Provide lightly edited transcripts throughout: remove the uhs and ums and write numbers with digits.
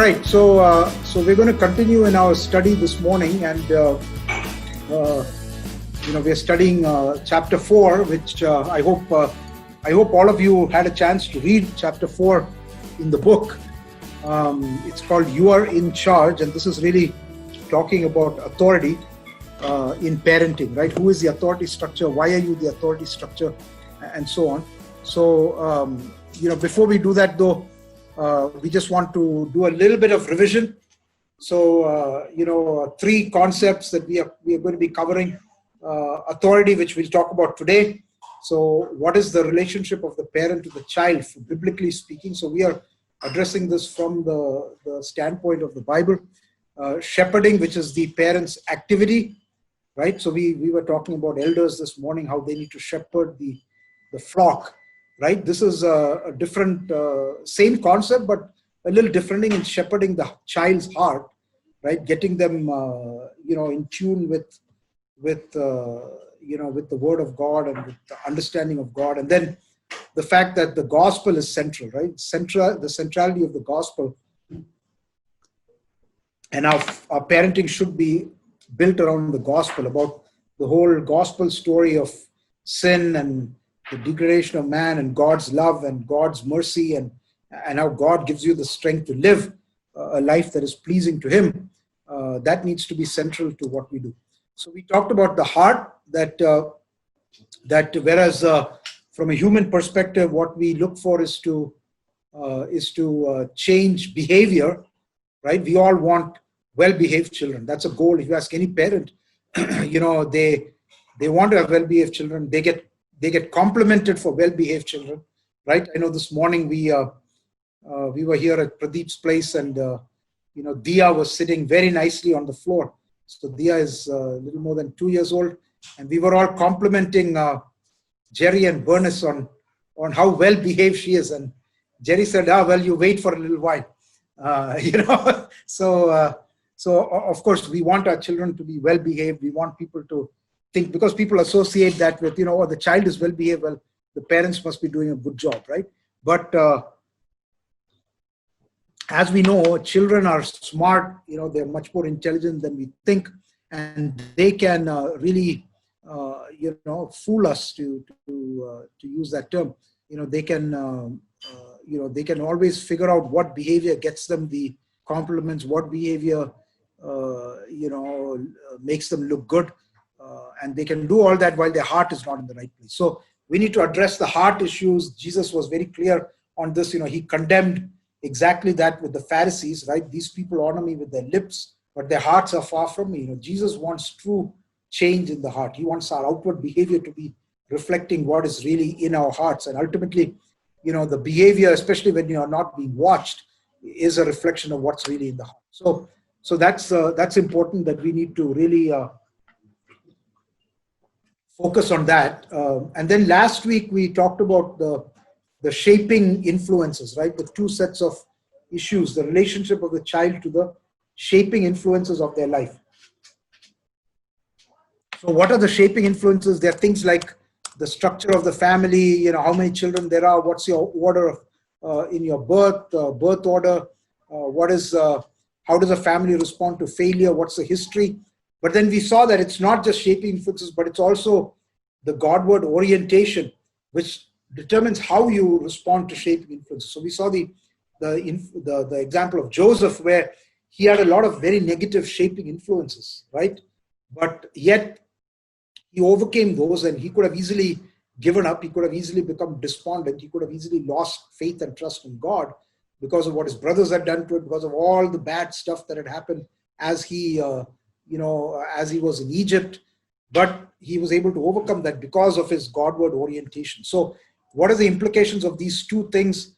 right, so we're going to continue in our study this morning, and we're studying chapter 4, which I hope all of you had a chance to read chapter 4 in the book. It's called "You Are in Charge," and this is really talking about authority in parenting, right? Who is the authority structure? Why are you the authority structure? And so on. So, before we do that, though, we just want to do a little bit of revision. So, three concepts that we are going to be covering. Authority, which we'll talk about today. So, what is the relationship of the parent to the child, biblically speaking? So, we are addressing this from the standpoint of the Bible. Shepherding, which is the parent's activity, right? So, we were talking about elders this morning, how they need to shepherd the flock. Right, this is a different, same concept, but a little different in shepherding the child's heart, right? Getting them, in tune with the Word of God and with the understanding of God, and then the fact that the gospel is central, right? The centrality of the gospel, and our parenting should be built around the gospel, about the whole gospel story of sin and the degradation of man, and God's love and God's mercy, and how God gives you the strength to live a life that is pleasing to Him. That needs to be central to what we do. So we talked about the heart, that whereas from a human perspective, what we look for is to change behavior, right? We all want well-behaved children. That's a goal. If you ask any parent, they want to have well-behaved children. They get complimented for well-behaved children, right? I know this morning we were here at Pradeep's place, and Dia was sitting very nicely on the floor. So Dia is a little more than 2 years old, and we were all complimenting Jerry and Bernice on how well-behaved she is. And Jerry said, well, you wait for a little while, So of course we want our children to be well-behaved. We want people to think, because people associate that with, the child is well behaved, well, the parents must be doing a good job, right? But as we know, children are smart, they're much more intelligent than we think, and they can really, fool us, to use that term. They can, they can always figure out what behavior gets them the compliments, what behavior, makes them look good. And they can do all that while their heart is not in the right place. So we need to address the heart issues. Jesus was very clear on this. He condemned exactly that with the Pharisees, right? These people honor me with their lips, but their hearts are far from me. Jesus wants true change in the heart. He wants our outward behavior to be reflecting what is really in our hearts. And ultimately, the behavior, especially when you are not being watched, is a reflection of what's really in the heart. So that's important, that we need to really focus on that. And then last week we talked about the shaping influences, right? The two sets of issues, the relationship of the child to the shaping influences of their life. So what are the shaping influences? There are things like the structure of the family, how many children there are, what's your order in your birth order, how does a family respond to failure, what's the history. But then we saw that it's not just shaping influences, but it's also the Godward orientation, which determines how you respond to shaping influences. So we saw the example of Joseph, where he had a lot of very negative shaping influences, right? But yet he overcame those, and he could have easily given up. He could have easily become despondent. He could have easily lost faith and trust in God because of what his brothers had done to it, because of all the bad stuff that had happened as he as he was in Egypt. But he was able to overcome that because of his Godward orientation. So what are the implications of these two things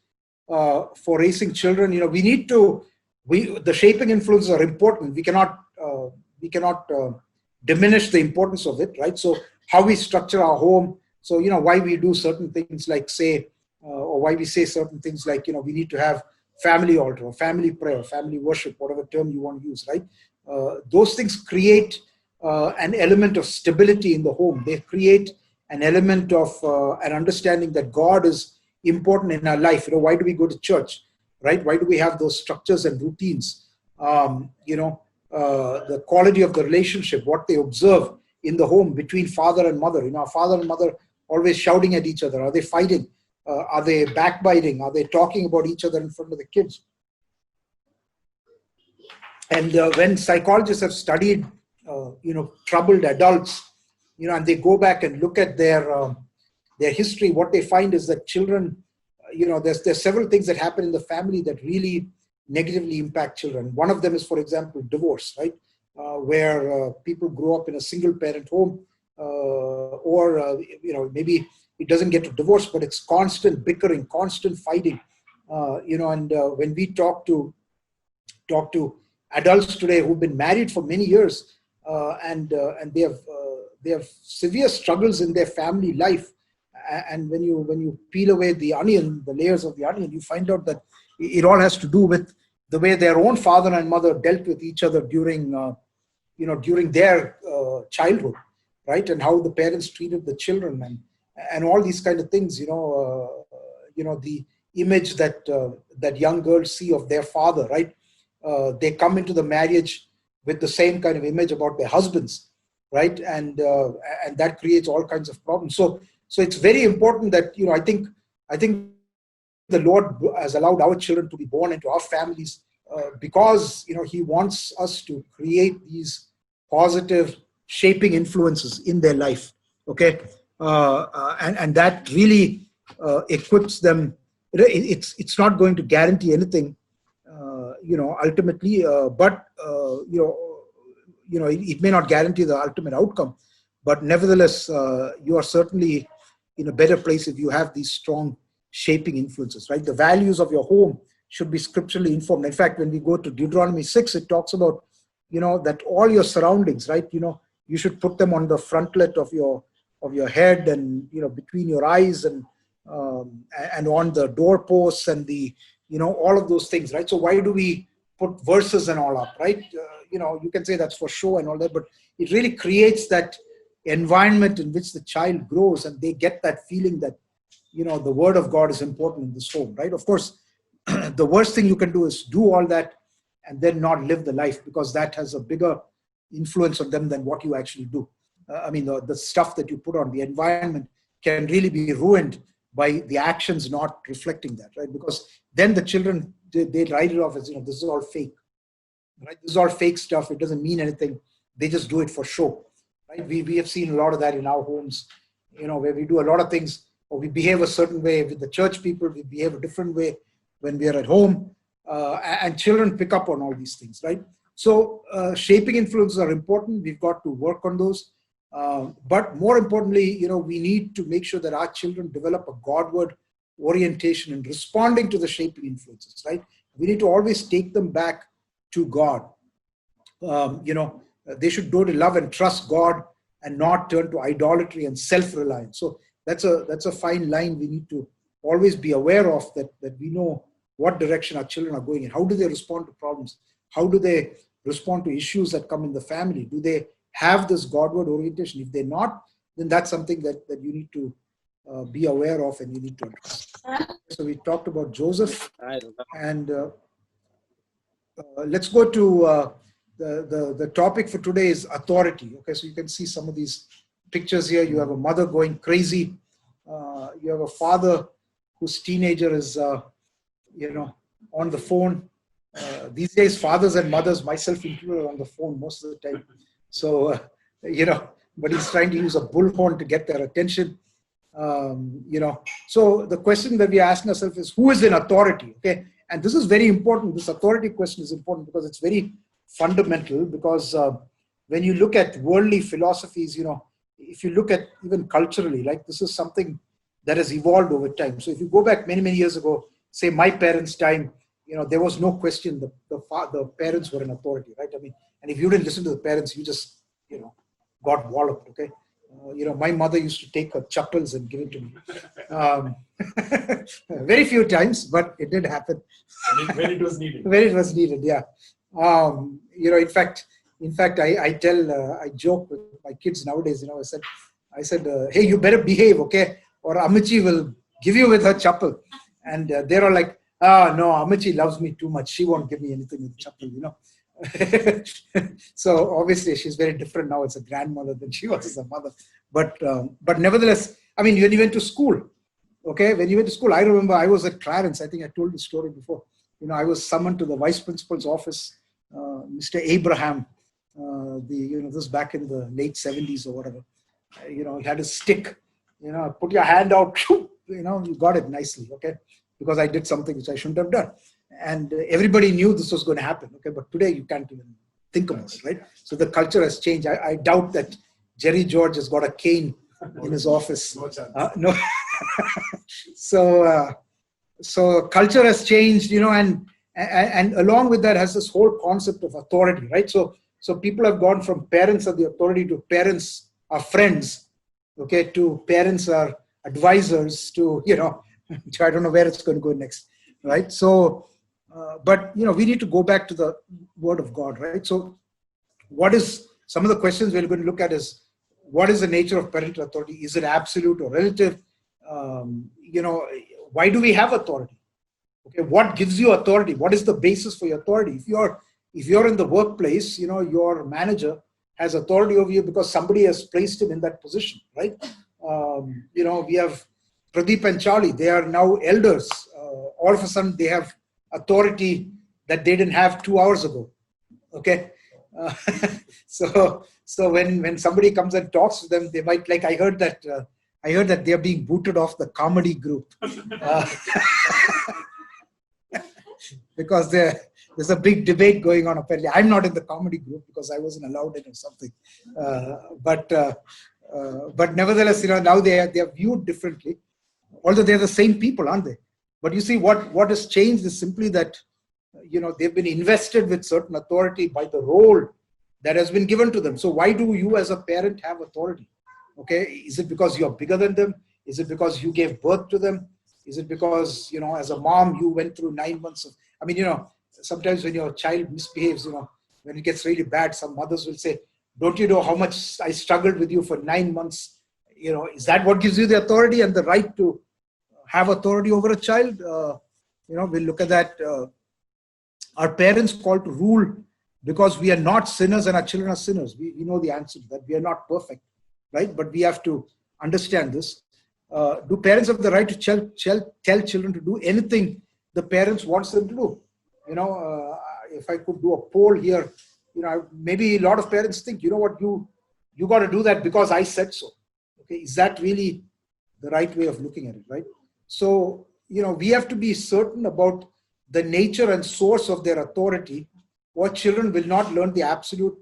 for raising children? The shaping influences are important. We cannot diminish the importance of it, right? So how we structure our home. So, why we do certain things like or why we say certain things like, we need to have family altar, or family prayer, family worship, whatever term you want to use, right? Those things create an element of stability in the home. They create an element of an understanding that God is important in our life. Why do we go to church? right? Why do we have those structures and routines? The quality of the relationship, what they observe in the home between father and mother. Father and mother always shouting at each other. Are they fighting? Are they backbiting? Are they talking about each other in front of the kids? And when psychologists have studied, troubled adults, and they go back and look at their history, what they find is that children, there's several things that happen in the family that really negatively impact children. One of them is, for example, divorce, right? Where people grow up in a single parent home, or maybe it doesn't get to divorce, but it's constant bickering, constant fighting, and when we talk to adults today who've been married for many years, and they have severe struggles in their family life, and when you peel away the onion, the layers of the onion, you find out that it all has to do with the way their own father and mother dealt with each other during their childhood, right? And how the parents treated the children, and all these kind of things. The image that young girls see of their father, right? They come into the marriage with the same kind of image about their husbands, right? And that creates all kinds of problems. So it's very important that I think the Lord has allowed our children to be born into our families because He wants us to create these positive shaping influences in their life. Okay, and that really equips them. It's not going to guarantee anything, ultimately, but it may not guarantee the ultimate outcome, but nevertheless, you are certainly in a better place if you have these strong shaping influences, right? The values of your home should be scripturally informed. In fact, when we go to Deuteronomy 6, it talks about, that all your surroundings, right? You should put them on the frontlet of your head, and, between your eyes, and on the doorposts, and all of those things, right? So why do we put verses and all up, right? You can say that's for show and all that, but it really creates that environment in which the child grows, and they get that feeling that, the word of God is important in this home, right? Of course, the worst thing you can do is do all that and then not live the life, because that has a bigger influence on them than what you actually do. The stuff that you put on, the environment can really be ruined by the actions not reflecting that, right? Because then the children, they write it off as, this is all fake, right? This is all fake stuff. It doesn't mean anything. They just do it for show, right? We have seen a lot of that in our homes, where we do a lot of things, or we behave a certain way with the church people, we behave a different way when we are at home, and children pick up on all these things, right? So shaping influences are important. We've got to work on those. But more importantly, we need to make sure that our children develop a Godward orientation in responding to the shaping influences, right? We need to always take them back to God. They should go to love and trust God and not turn to idolatry and self-reliance. So that's a fine line we need to always be aware of, that we know what direction our children are going in. How do they respond to problems? How do they respond to issues that come in the family? Do they have this Godward orientation? If they're not, then that's something that you need to be aware of, and you need to address. So we talked about Joseph, and let's go to the topic for today is authority. Okay, so you can see some of these pictures here. You have a mother going crazy. You have a father whose teenager is, on the phone. These days, fathers and mothers, myself included, are on the phone most of the time. So, but he's trying to use a bullhorn to get their attention. So the question that we are asking ourselves is, who is in authority? Okay, and this is very important. This authority question is important because it's very fundamental. Because when you look at worldly philosophies, if you look at even culturally, like, this is something that has evolved over time. So if you go back many, many years ago, say my parents' time, there was no question the parents were in authority, right? And if you didn't listen to the parents, you just, got walloped, okay? My mother used to take her chappals and give it to me. Very few times, but it did happen. When it was needed. When it was needed, yeah. In fact, I joke with my kids nowadays, I said, hey, you better behave, okay? Or Amichi will give you with her chappal. And they're all like, No, Amachi loves me too much. She won't give me anything in the chapel, So obviously she's very different now as a grandmother than she was as a mother. But nevertheless, I mean, when you went to school, okay, when you went to school, I remember I was at Clarence. I think I told the story before. I was summoned to the vice principal's office, Mr. Abraham, this back in the late 70s or whatever. He had a stick, put your hand out, you got it nicely, okay, because I did something which I shouldn't have done. And everybody knew this was going to happen, okay, but today you can't even think about it, right? So the culture has changed. I doubt that Jerry George has got a cane in his office. No chance. No. So culture has changed, and along with that has this whole concept of authority, right? So people have gone from parents are the authority to parents are friends, okay, to parents are advisors, to I don't know where it's going to go next, right? So, but we need to go back to the Word of God, right? So, what is some of the questions we're going to look at is what is the nature of parental authority? Is it absolute or relative? Why do we have authority? Okay, what gives you authority? What is the basis for your authority? If you're in the workplace, your manager has authority over you because somebody has placed him in that position, right? We have Pradeep and Charlie. They are now elders. All of a sudden, they have authority that they didn't have 2 hours ago. Okay, so when somebody comes and talks to them, they might I heard that they are being booted off the comedy group because there's a big debate going on. Apparently, I'm not in the comedy group because I wasn't allowed in or something. But nevertheless, now they are viewed differently. Although they're the same people, aren't they? But you see, what has changed is simply that they've been invested with certain authority by the role that has been given to them. So why do you as a parent have authority? Okay, is it because you're bigger than them? Is it because you gave birth to them? Is it because as a mom you went through 9 months of? I mean, sometimes when your child misbehaves, when it gets really bad, some mothers will say, "Don't you know how much I struggled with you for 9 months?" Is that what gives you the authority and the right to have authority over a child? We'll look at that. Are parents called to rule because we are not sinners and our children are sinners? We know the answer to that. We are not perfect, right? But we have to understand this. Do parents have the right to tell children to do anything the parents wants them to do? If I could do a poll here, maybe a lot of parents think, what, you got to do that because I said so. Okay, is that really the right way of looking at it, right? So, we have to be certain about the nature and source of their authority, or children will not learn the absolute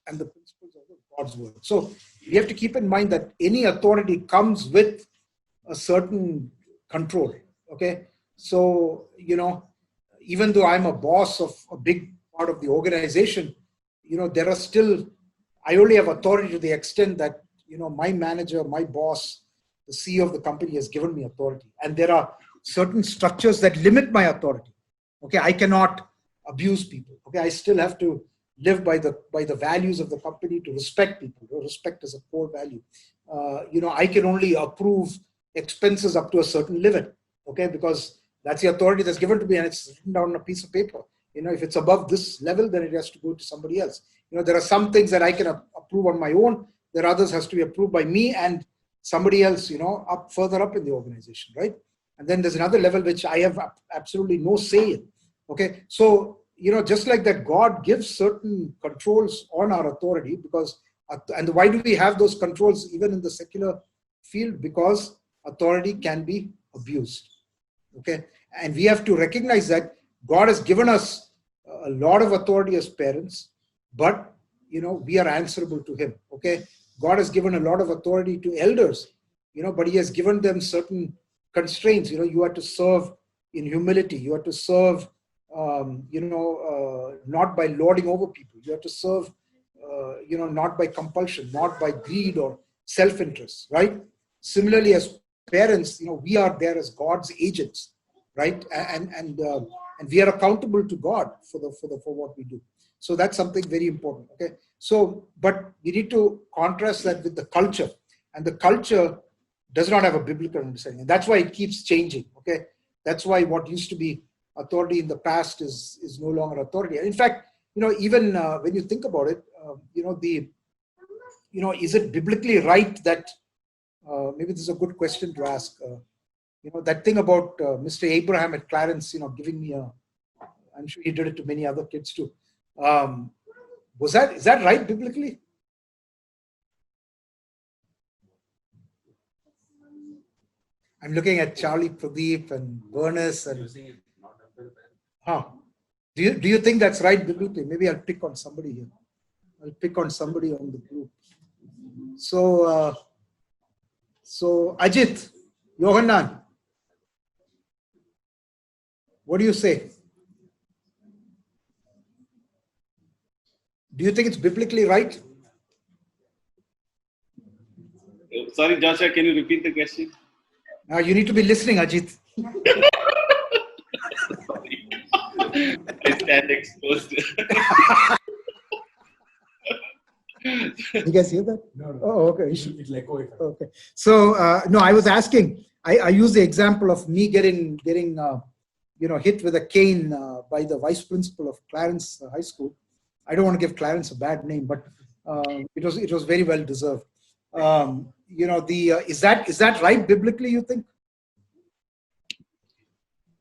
and the principles of God's word. So we have to keep in mind that any authority comes with a certain control. Okay, so even though I'm a boss of a big part of the organization, there are still, I only have authority to the extent that my manager, my boss, the CEO of the company has given me authority, and there are certain structures that limit my authority. Okay, I cannot abuse people. Okay, I still have to live by the values of the company, to respect people. Respect is a core value. I can only approve expenses up to a certain limit. Okay, because that's the authority that's given to me, and it's written down on a piece of paper. If it's above this level, then it has to go to somebody else. There are some things that I can approve on my own. There are others has to be approved by me and somebody else, further up in the organization, right? And then there's another level which I have absolutely no say in. Okay, so just like that, God gives certain controls on our authority because, and why do we have those controls even in the secular field? Because authority can be abused. Okay, and we have to recognize that God has given us a lot of authority as parents, but we are answerable to Him. Okay, God has given a lot of authority to elders, but He has given them certain constraints. You have to serve in humility. You have to serve, not by lording over people. You have to serve, not by compulsion, not by greed or self-interest, right? Similarly, as parents, we are there as God's agents, right? And we are accountable to God for what we do. So that's something very important. Okay. So, but we need to contrast that with the culture, and the culture does not have a biblical understanding. And that's why it keeps changing. Okay. That's why what used to be authority in the past is no longer authority. And in fact, even when you think about it, is it biblically right that maybe this is a good question to ask. That thing about Mr. Abraham at Clarence, giving me I'm sure he did it to many other kids too. Is that right biblically? I'm looking at Charlie, Pradeep, and Bernice, and do you think that's right biblically? Maybe I'll pick on somebody here. I'll pick on somebody on the group. So Ajit, Yohanan, what do you say? Do you think it's biblically right? Sorry, Joshua, can you repeat the question? Now you need to be listening, Ajit. I stand exposed. You guys hear that? No. Oh, okay. It'll echo it. Okay. So no, I was asking. I use the example of me getting hit with a cane by the vice principal of Clarence High School. I don't want to give Clarence a bad name, but it was very well deserved. Is that right biblically, you think?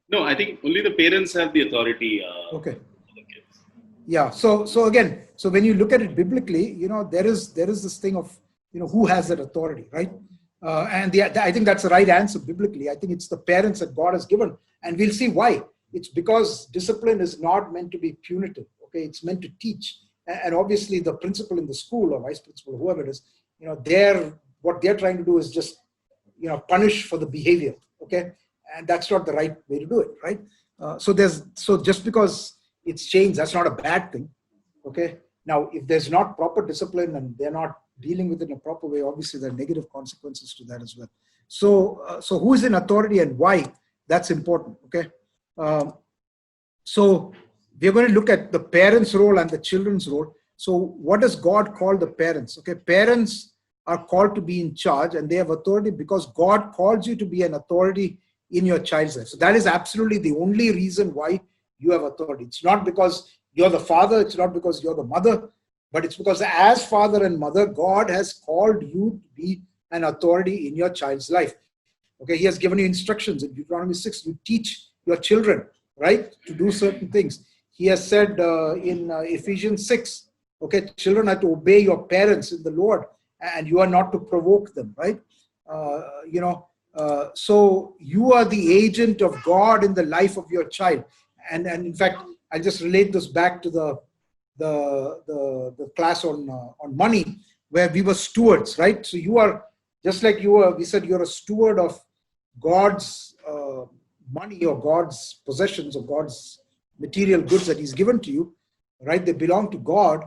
No, I think only the parents have the authority. Okay. Yeah. So again, when you look at it biblically, there is this thing of who has that authority, right? I think that's the right answer biblically. I think it's the parents that God has given, and we'll see why. It's because discipline is not meant to be punitive. Okay, it's meant to teach, and obviously the principal in the school or vice principal, whoever it is, what they're trying to do is just punish for the behavior. Okay, and that's not the right way to do it, right? So just because it's changed, that's not a bad thing. Okay, now if there's not proper discipline and they're not dealing with it in a proper way, obviously there are negative consequences to that as well. So who is in authority and why? That's important. Okay, so we're going to look at the parents' role and the children's role. So what does God call the parents? Okay, parents are called to be in charge, and they have authority because God calls you to be an authority in your child's life. So that is absolutely the only reason why you have authority. It's not because you're the father, it's not because you're the mother, but it's because as father and mother, God has called you to be an authority in your child's life. Okay, He has given you instructions in Deuteronomy 6. You teach your children, right, to do certain things. He has said in Ephesians 6, okay, children are to obey your parents in the Lord, and you are not to provoke them, right? So you are the agent of God in the life of your child. And in fact, I'll just relate this back to the class on money, where we were stewards, right? So you are, just like we said, you're a steward of God's money or God's possessions or God's material goods that He's given to you, right? They belong to God.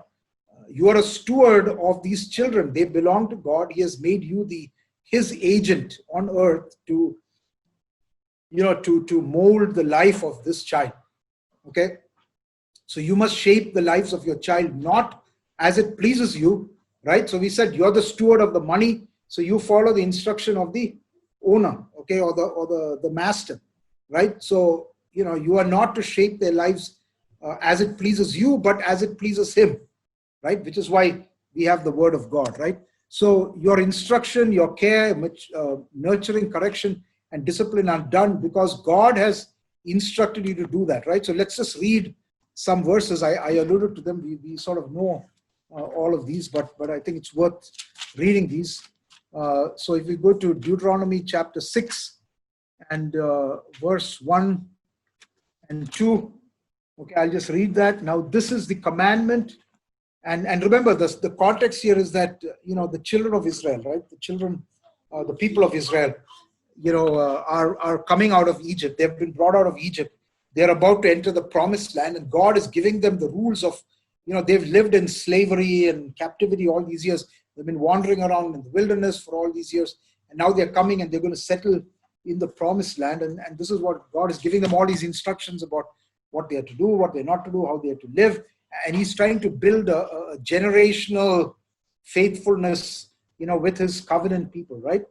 You are a steward of these children. They belong to God. He has made you His agent on earth to mold the life of this child. Okay, so you must shape the lives of your child not as it pleases you, right? So we said you're the steward of the money, so you follow the instruction of the owner, okay, or the master, right? So you are not to shape their lives as it pleases you, but as it pleases Him, right? Which is why we have the Word of God, right? So your instruction, your care, nurturing, correction, and discipline are done because God has instructed you to do that, right? So let's just read some verses. I alluded to them. We sort of know all of these, but I think it's worth reading these. So if we go to Deuteronomy chapter 6 and verse 1 and 2, okay, I'll just read that. Now this is the commandment. And remember, the context here is that, the children of Israel, right? The people of Israel, are coming out of Egypt. They've been brought out of Egypt. They're about to enter the promised land, and God is giving them the rules of, they've lived in slavery and captivity all these years. They've been wandering around in the wilderness for all these years, and now they're coming and they're going to settle in the promised land. And this is what God is giving them, all these instructions about what they are to do, what they're not to do, how they are to live. And He's trying to build a generational faithfulness, with His covenant people, right?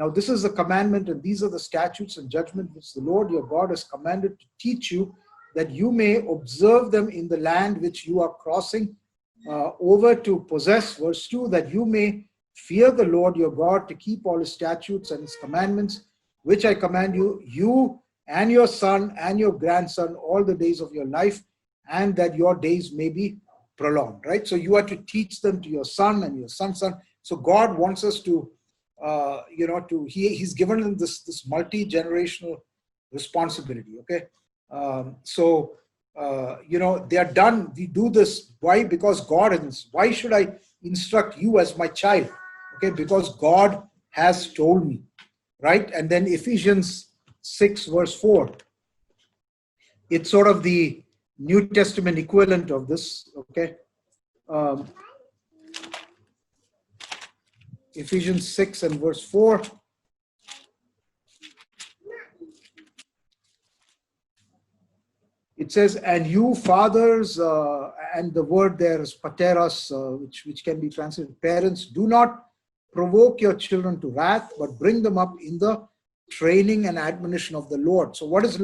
Now this is the commandment, and these are the statutes and judgments which the Lord your God has commanded to teach you, that you may observe them in the land which you are crossing over to possess. Verse 2, that you may fear the Lord your God, to keep all his statutes and his commandments, which I command you, you and your son and your grandson, all the days of your life, and that your days may be prolonged, right? So you are to teach them to your son and your son's son. So God wants us to, he's given them this multi-generational responsibility, okay? They are done. We do this. Why? Because God is. Why should I instruct you as my child? Okay, because God has told me, right? And then Ephesians 6 verse 4. It's sort of the New Testament equivalent of this, okay? Ephesians 6 and verse 4. It says, and you fathers, and the word there is pateros, which can be translated parents, do not provoke your children to wrath, but bring them up in the training and admonition of the Lord. So what is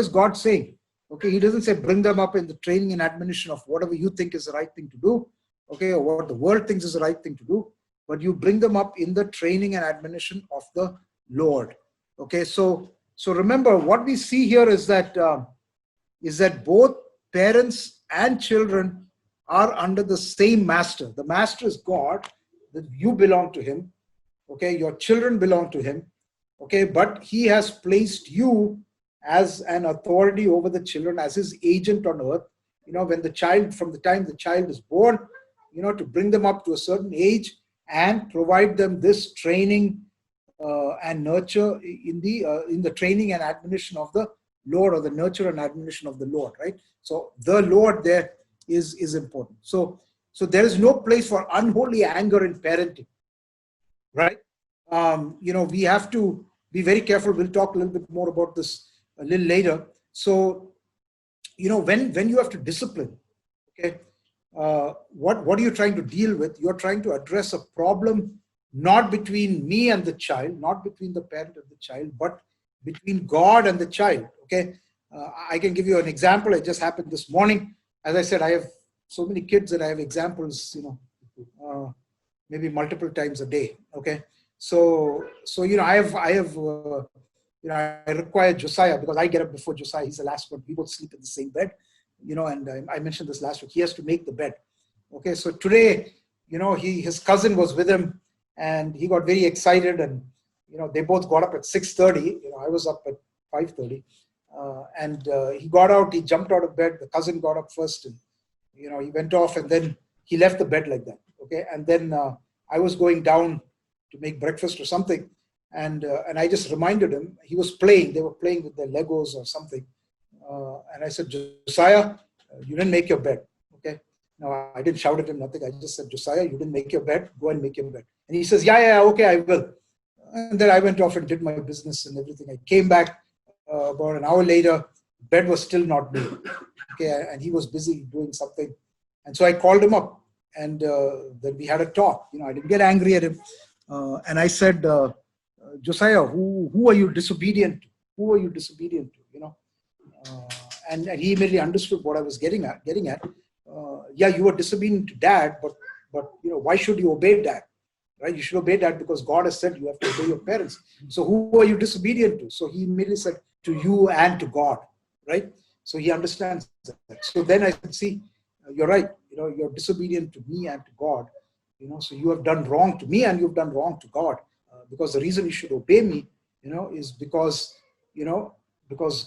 God saying? Okay, he doesn't say bring them up in the training and admonition of whatever you think is the right thing to do, okay, or what the world thinks is the right thing to do, but you bring them up in the training and admonition of the Lord. Okay, so remember, what we see here is that both parents and children are under the same master. The master is God, that you belong to him, okay, your children belong to him, okay, but he has placed you as an authority over the children, as his agent on earth, when the child, from the time the child is born, to bring them up to a certain age and provide them this training and nurture in the training and admonition of the Lord, or the nurture and admonition of the Lord, right? So the Lord there is important. So there is no place for unholy anger in parenting, right? We have to be very careful. We'll talk a little bit more about this a little later. So, when you have to discipline, okay, what are you trying to deal with? You're trying to address a problem not between me and the child, not between the parent and the child, but between God and the child, okay? I can give you an example. It just happened this morning. As I said, I have so many kids that I have examples, maybe multiple times a day, okay? I require Josiah, because I get up before Josiah. He's the last one. We both sleep in the same bed, and I mentioned this last week. He has to make the bed. Okay, so today, his cousin was with him, and he got very excited, and they both got up at 6:30. I was up at 5:30, and he got out. He jumped out of bed. The cousin got up first, and he went off, and then he left the bed like that. Okay, and then I was going down to make breakfast or something. And I just reminded him. He was playing. They were playing with their Legos or something. And I said, Josiah, you didn't make your bed. Okay. No, I didn't shout at him, nothing. I just said, Josiah, you didn't make your bed. Go and make your bed. And he says, yeah, okay, I will. And then I went off and did my business and everything. I came back about an hour later. Bed was still not made. Okay. And he was busy doing something. And so I called him up, and then we had a talk. I didn't get angry at him. And I said, Josiah, who are you disobedient to? Who are you disobedient to? And he immediately understood what I was getting at. Yeah, you were disobedient to dad, but why should you obey dad? Right? You should obey dad because God has said you have to obey your parents. So who are you disobedient to? So he immediately said, to you and to God, right? So he understands that. So then I said, see, you're right. You're disobedient to me and to God. So you have done wrong to me and you've done wrong to God. Because the reason you should obey me, is because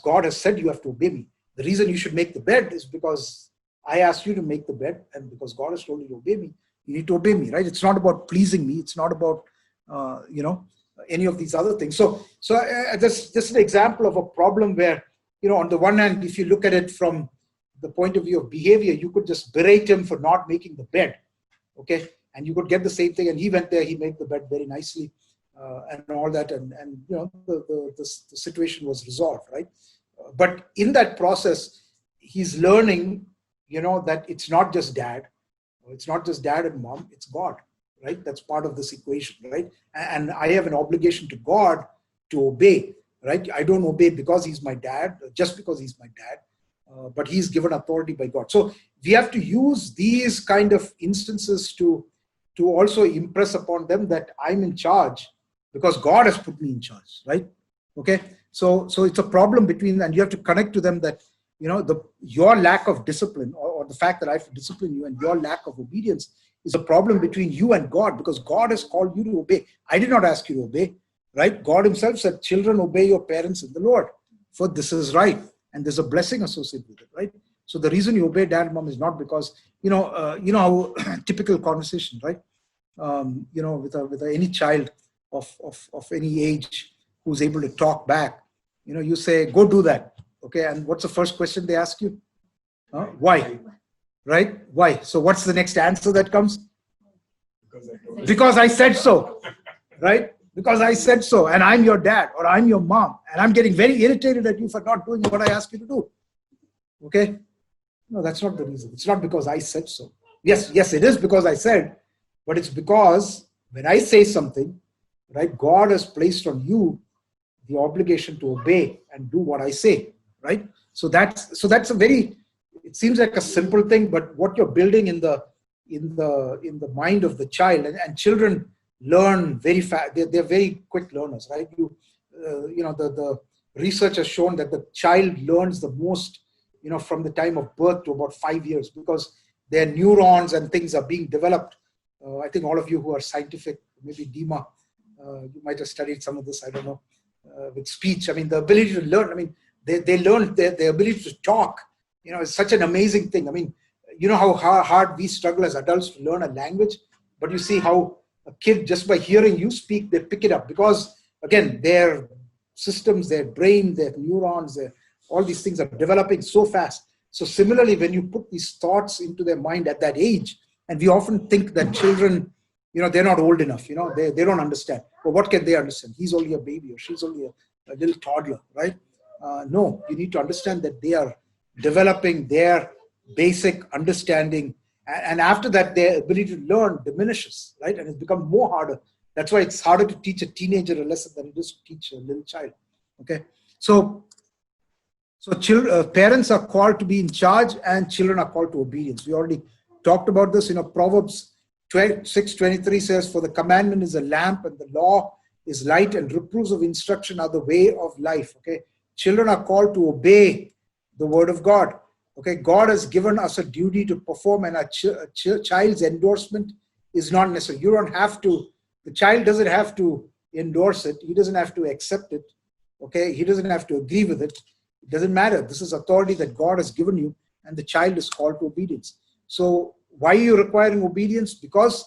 God has said you have to obey me. The reason you should make the bed is because I asked you to make the bed, and because God has told you to obey me, you need to obey me, right? It's not about pleasing me. It's not about, any of these other things. So that's just an example of a problem where, on the one hand, if you look at it from the point of view of behavior, you could just berate him for not making the bed, okay? And you could get the same thing. And he went there, he made the bed very nicely. And all that, and the situation was resolved, right? But in that process, he's learning, that it's not just dad and mom, it's God, right? That's part of this equation, right? And I have an obligation to God to obey, right? I don't obey because he's my dad, just because he's my dad, but he's given authority by God. So we have to use these kind of instances to also impress upon them that I'm in charge because God has put me in charge, right? Okay, so it's a problem between, and you have to connect to them that, you know, your lack of discipline, or the fact that I have to discipline you, and your lack of obedience is a problem between you and God, because God has called you to obey. I did not ask you to obey, right? God himself said, children, obey your parents in the Lord, for this is right, and there's a blessing associated with it, right? So the reason you obey dad and mom is not because, you know how typical conversation, right? You know, with any child of any age who's able to talk back, you know, you say, go do that. Okay, and what's the first question they ask you? Why? Right? Why? So what's the next answer that comes? Because I said so, right? Because I said so, and I'm your dad or I'm your mom, and I'm getting very irritated at you for not doing what I asked you to do. Okay? No, that's not the reason. It's not because I said so. Yes, it is because I said, but it's because when I say something, right, God has placed on you the obligation to obey and do what I say, right? So that's a very, it seems like a simple thing, but what you're building in the mind of the child, and children learn very fast. They're very quick learners, right? You know, the research has shown that the child learns the most, you know, from the time of birth to about 5 years, because their neurons and things are being developed. I think all of you who are scientific, maybe Dima, you might have studied some of this, I don't know, with speech. I mean, the ability to learn, I mean, they learn their ability to talk, you know, is such an amazing thing. I mean, you know how hard we struggle as adults to learn a language, but you see how a kid, just by hearing you speak, they pick it up, because again, their systems, their brain, their neurons, all these things are developing so fast. So similarly, when you put these thoughts into their mind at that age, and we often think that children, you know, they're not old enough, you know, they don't understand. But what can they understand? He's only a baby, or she's only a little toddler, right? No, you need to understand that they are developing their basic understanding, and after that, their ability to learn diminishes, right? And it's become more harder. That's why it's harder to teach a teenager a lesson than it is to teach a little child. Okay, so parents are called to be in charge, and children are called to obedience. We already talked about this. You know, Proverbs 6:23 says, "For the commandment is a lamp, and the law is light, and reproofs of instruction are the way of life." Okay, children are called to obey the word of God. Okay, God has given us a duty to perform, and a child's endorsement is not necessary. You don't have to. The child doesn't have to endorse it. He doesn't have to accept it. Okay, he doesn't have to agree with it. It doesn't matter. This is authority that God has given you, and the child is called to obedience. So why are you requiring obedience? Because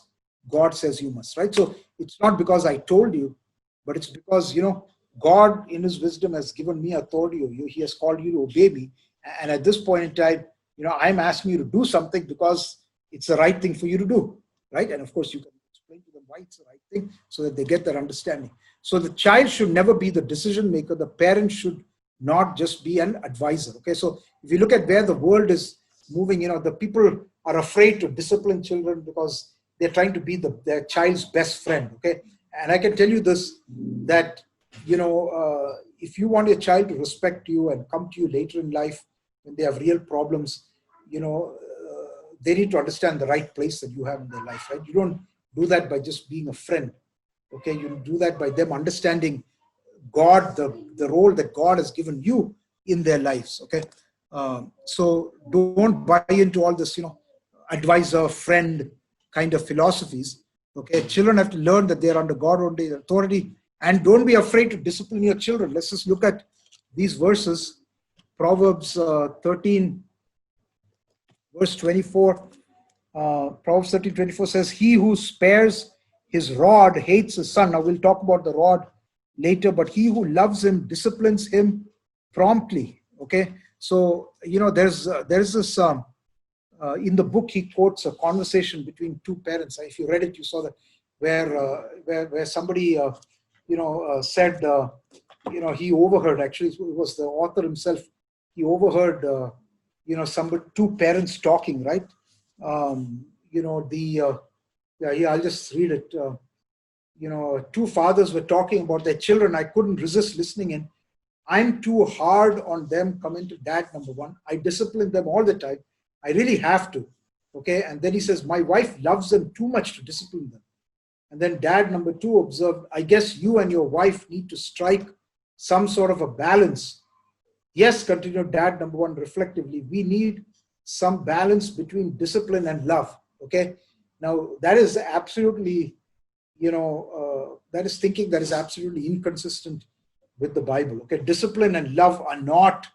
God says you must, right? So it's not because I told you, but it's because, you know, God in his wisdom has given me authority over you. He has called you to obey me. And at this point in time, you know, I'm asking you to do something because it's the right thing for you to do, right? And of course, you can explain to them why it's the right thing so that they get that understanding. So the child should never be the decision maker. The parent should not just be an advisor. Okay, so if you look at where the world is moving, you know, the people are afraid to discipline children because they're trying to be their child's best friend. Okay, and I can tell you this, that, you know, if you want your child to respect you and come to you later in life when they have real problems, you know, they need to understand the right place that you have in their life, right? You don't do that by just being a friend. Okay, you do that by them understanding God, the role that God has given you in their lives. Okay, so don't buy into all this, you know, advisor, friend kind of philosophies. Okay, children have to learn that they are under God-only authority, and don't be afraid to discipline your children. Let's just look at these verses. Proverbs 13, verse 24. Proverbs 13:24 says, "He who spares his rod hates his son." Now we'll talk about the rod later, but he who loves him disciplines him promptly. Okay, so, you know, there's this in the book he quotes a conversation between two parents. If you read it, you saw that where somebody said, you know, he overheard. Actually, it was the author himself. He overheard two parents talking, right? You know, the I'll just read it. Two fathers were talking about their children. I couldn't resist listening in. I'm too hard on them coming to dad, number one. I discipline them all the time. I really have to. Okay. And then he says, my wife loves them too much to discipline them. And then dad, number two, observed, I guess you and your wife need to strike some sort of a balance. Yes, continued dad, number one, reflectively, we need some balance between discipline and love. Okay. Now that is absolutely, that is thinking that is absolutely inconsistent with the Bible. Okay. Discipline and love are not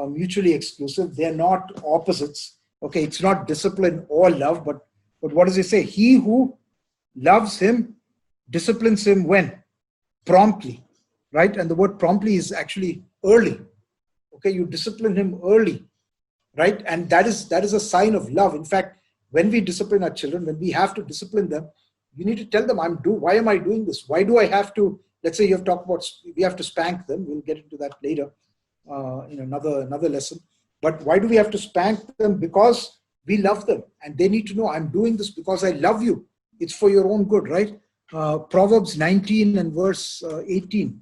mutually exclusive. They're not opposites. Okay. It's not discipline or love, but what does he say? He who loves him disciplines him when? Promptly, right? And the word promptly is actually early. Okay. You discipline him early, right? And that is a sign of love. In fact, when we discipline our children, when we have to discipline them, you need to tell them, why am I doing this? Why do I have to, let's say you have talked about, we have to spank them. We'll get into that later in another lesson. But why do we have to spank them? Because we love them and they need to know I'm doing this because I love you. It's for your own good, right? Proverbs 19 and verse 18.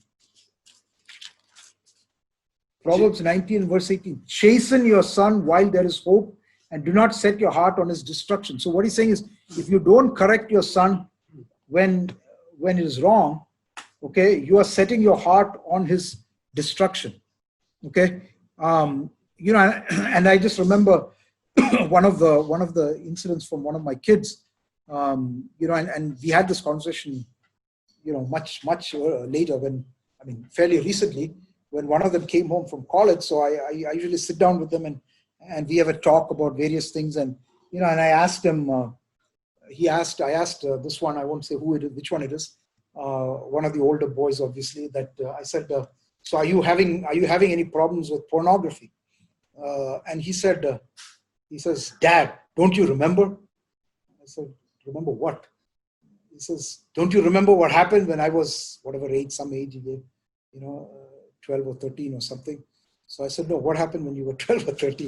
Proverbs 19 verse 18. Chasten your son while there is hope and do not set your heart on his destruction. So what he's saying is, if you don't correct your son when it is wrong, okay, you are setting your heart on his destruction. Okay. And I just remember one of the incidents from one of my kids, and we had this conversation, much later fairly recently, when one of them came home from college. So I usually sit down with them and we have a talk about various things. And, and I asked him, I asked this one, I won't say who it is, which one it is, one of the older boys, obviously, that I said, so are you having any problems with pornography? And he said, he says, Dad, don't you remember? I said, remember what? He says, don't you remember what happened when I was whatever age, some age he gave, 12 or 13 or something. So I said, no, what happened when you were 12 or 13?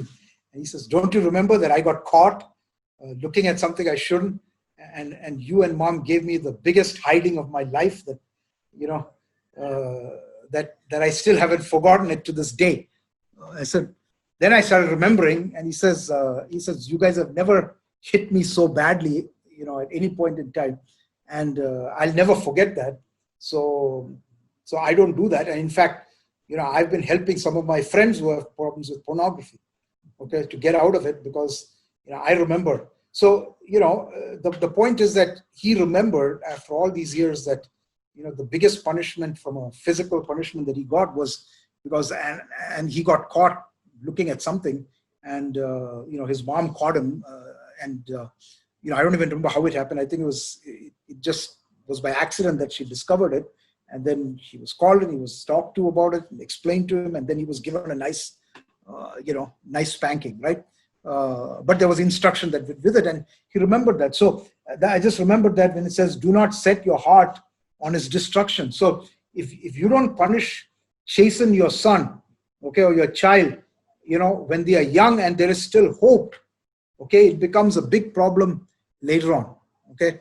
And he says, don't you remember that I got caught looking at something I shouldn't? And you and mom gave me the biggest hiding of my life that, that I still haven't forgotten it to this day. I said, then I started remembering, and he says, you guys have never hit me so badly, at any point in time. And I'll never forget that. So I don't do that. And in fact, I've been helping some of my friends who have problems with pornography, okay, to get out of it because, I remember. So, the point is that he remembered after all these years that, the biggest punishment from a physical punishment that he got was because, and he got caught looking at something and, his mom caught him I don't even remember how it happened. I think it just was by accident that she discovered it. And then he was called and he was talked to about it and explained to him. And then he was given a nice, nice spanking, right? But there was instruction that with it, and he remembered that. So I just remembered that when it says, do not set your heart on his destruction. So if you don't chasten your son, okay, or your child, when they are young and there is still hope, okay, it becomes a big problem later on, okay?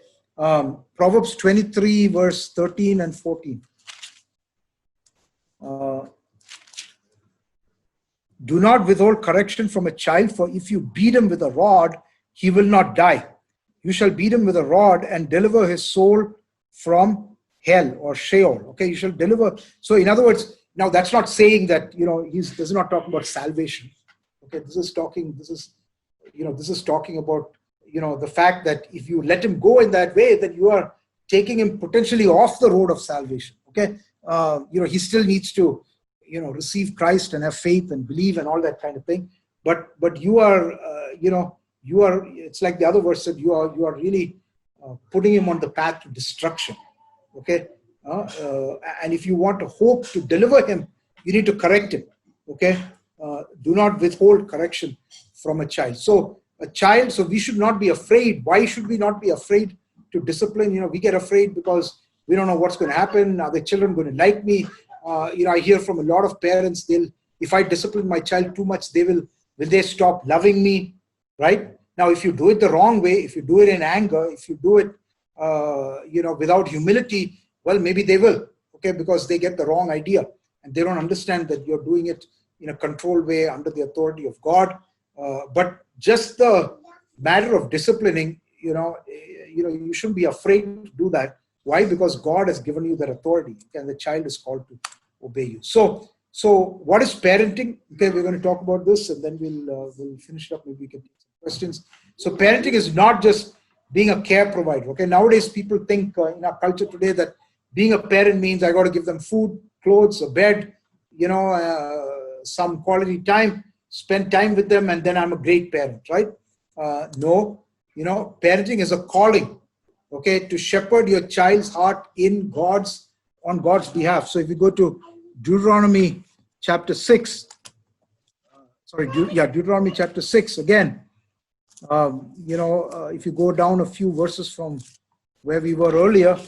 Proverbs 23 verse 13 and 14. Do not withhold correction from a child, for if you beat him with a rod, he will not die. You shall beat him with a rod and deliver his soul from hell or Sheol. Okay, you shall deliver. So in other words, now that's not saying that, this is not talking about salvation. Okay, this is talking about, the fact that if you let him go in that way, then you are taking him potentially off the road of salvation. Okay, he still needs to, receive Christ and have faith and believe and all that kind of thing. But you are, it's like the other verse said, you are really putting him on the path to destruction. Okay, and if you want to hope to deliver him, you need to correct him. Okay, do not withhold correction from a child. So we should not be afraid. Why should we not be afraid to discipline? We get afraid because we don't know what's going to happen. Are the children going to like me? I hear from a lot of parents, if I discipline my child too much, will they stop loving me, right? Now, if you do it the wrong way, if you do it in anger, if you do it, without humility, well, maybe they will, okay, because they get the wrong idea and they don't understand that you're doing it in a controlled way under the authority of God. But just the matter of disciplining, you shouldn't be afraid to do that. Why? Because God has given you that authority, and the child is called to obey you. So what is parenting? Okay, we're going to talk about this, and then we'll finish it up. Maybe we can take some questions. So parenting is not just being a care provider. Okay, nowadays people think in our culture today that being a parent means I got to give them food, clothes, a bed, some quality time, spend time with them, and then I'm a great parent, right? No, parenting is a calling, okay, to shepherd your child's heart on God's behalf. So if you go to Deuteronomy chapter 6, Deuteronomy chapter 6 again, if you go down a few verses from where we were earlier.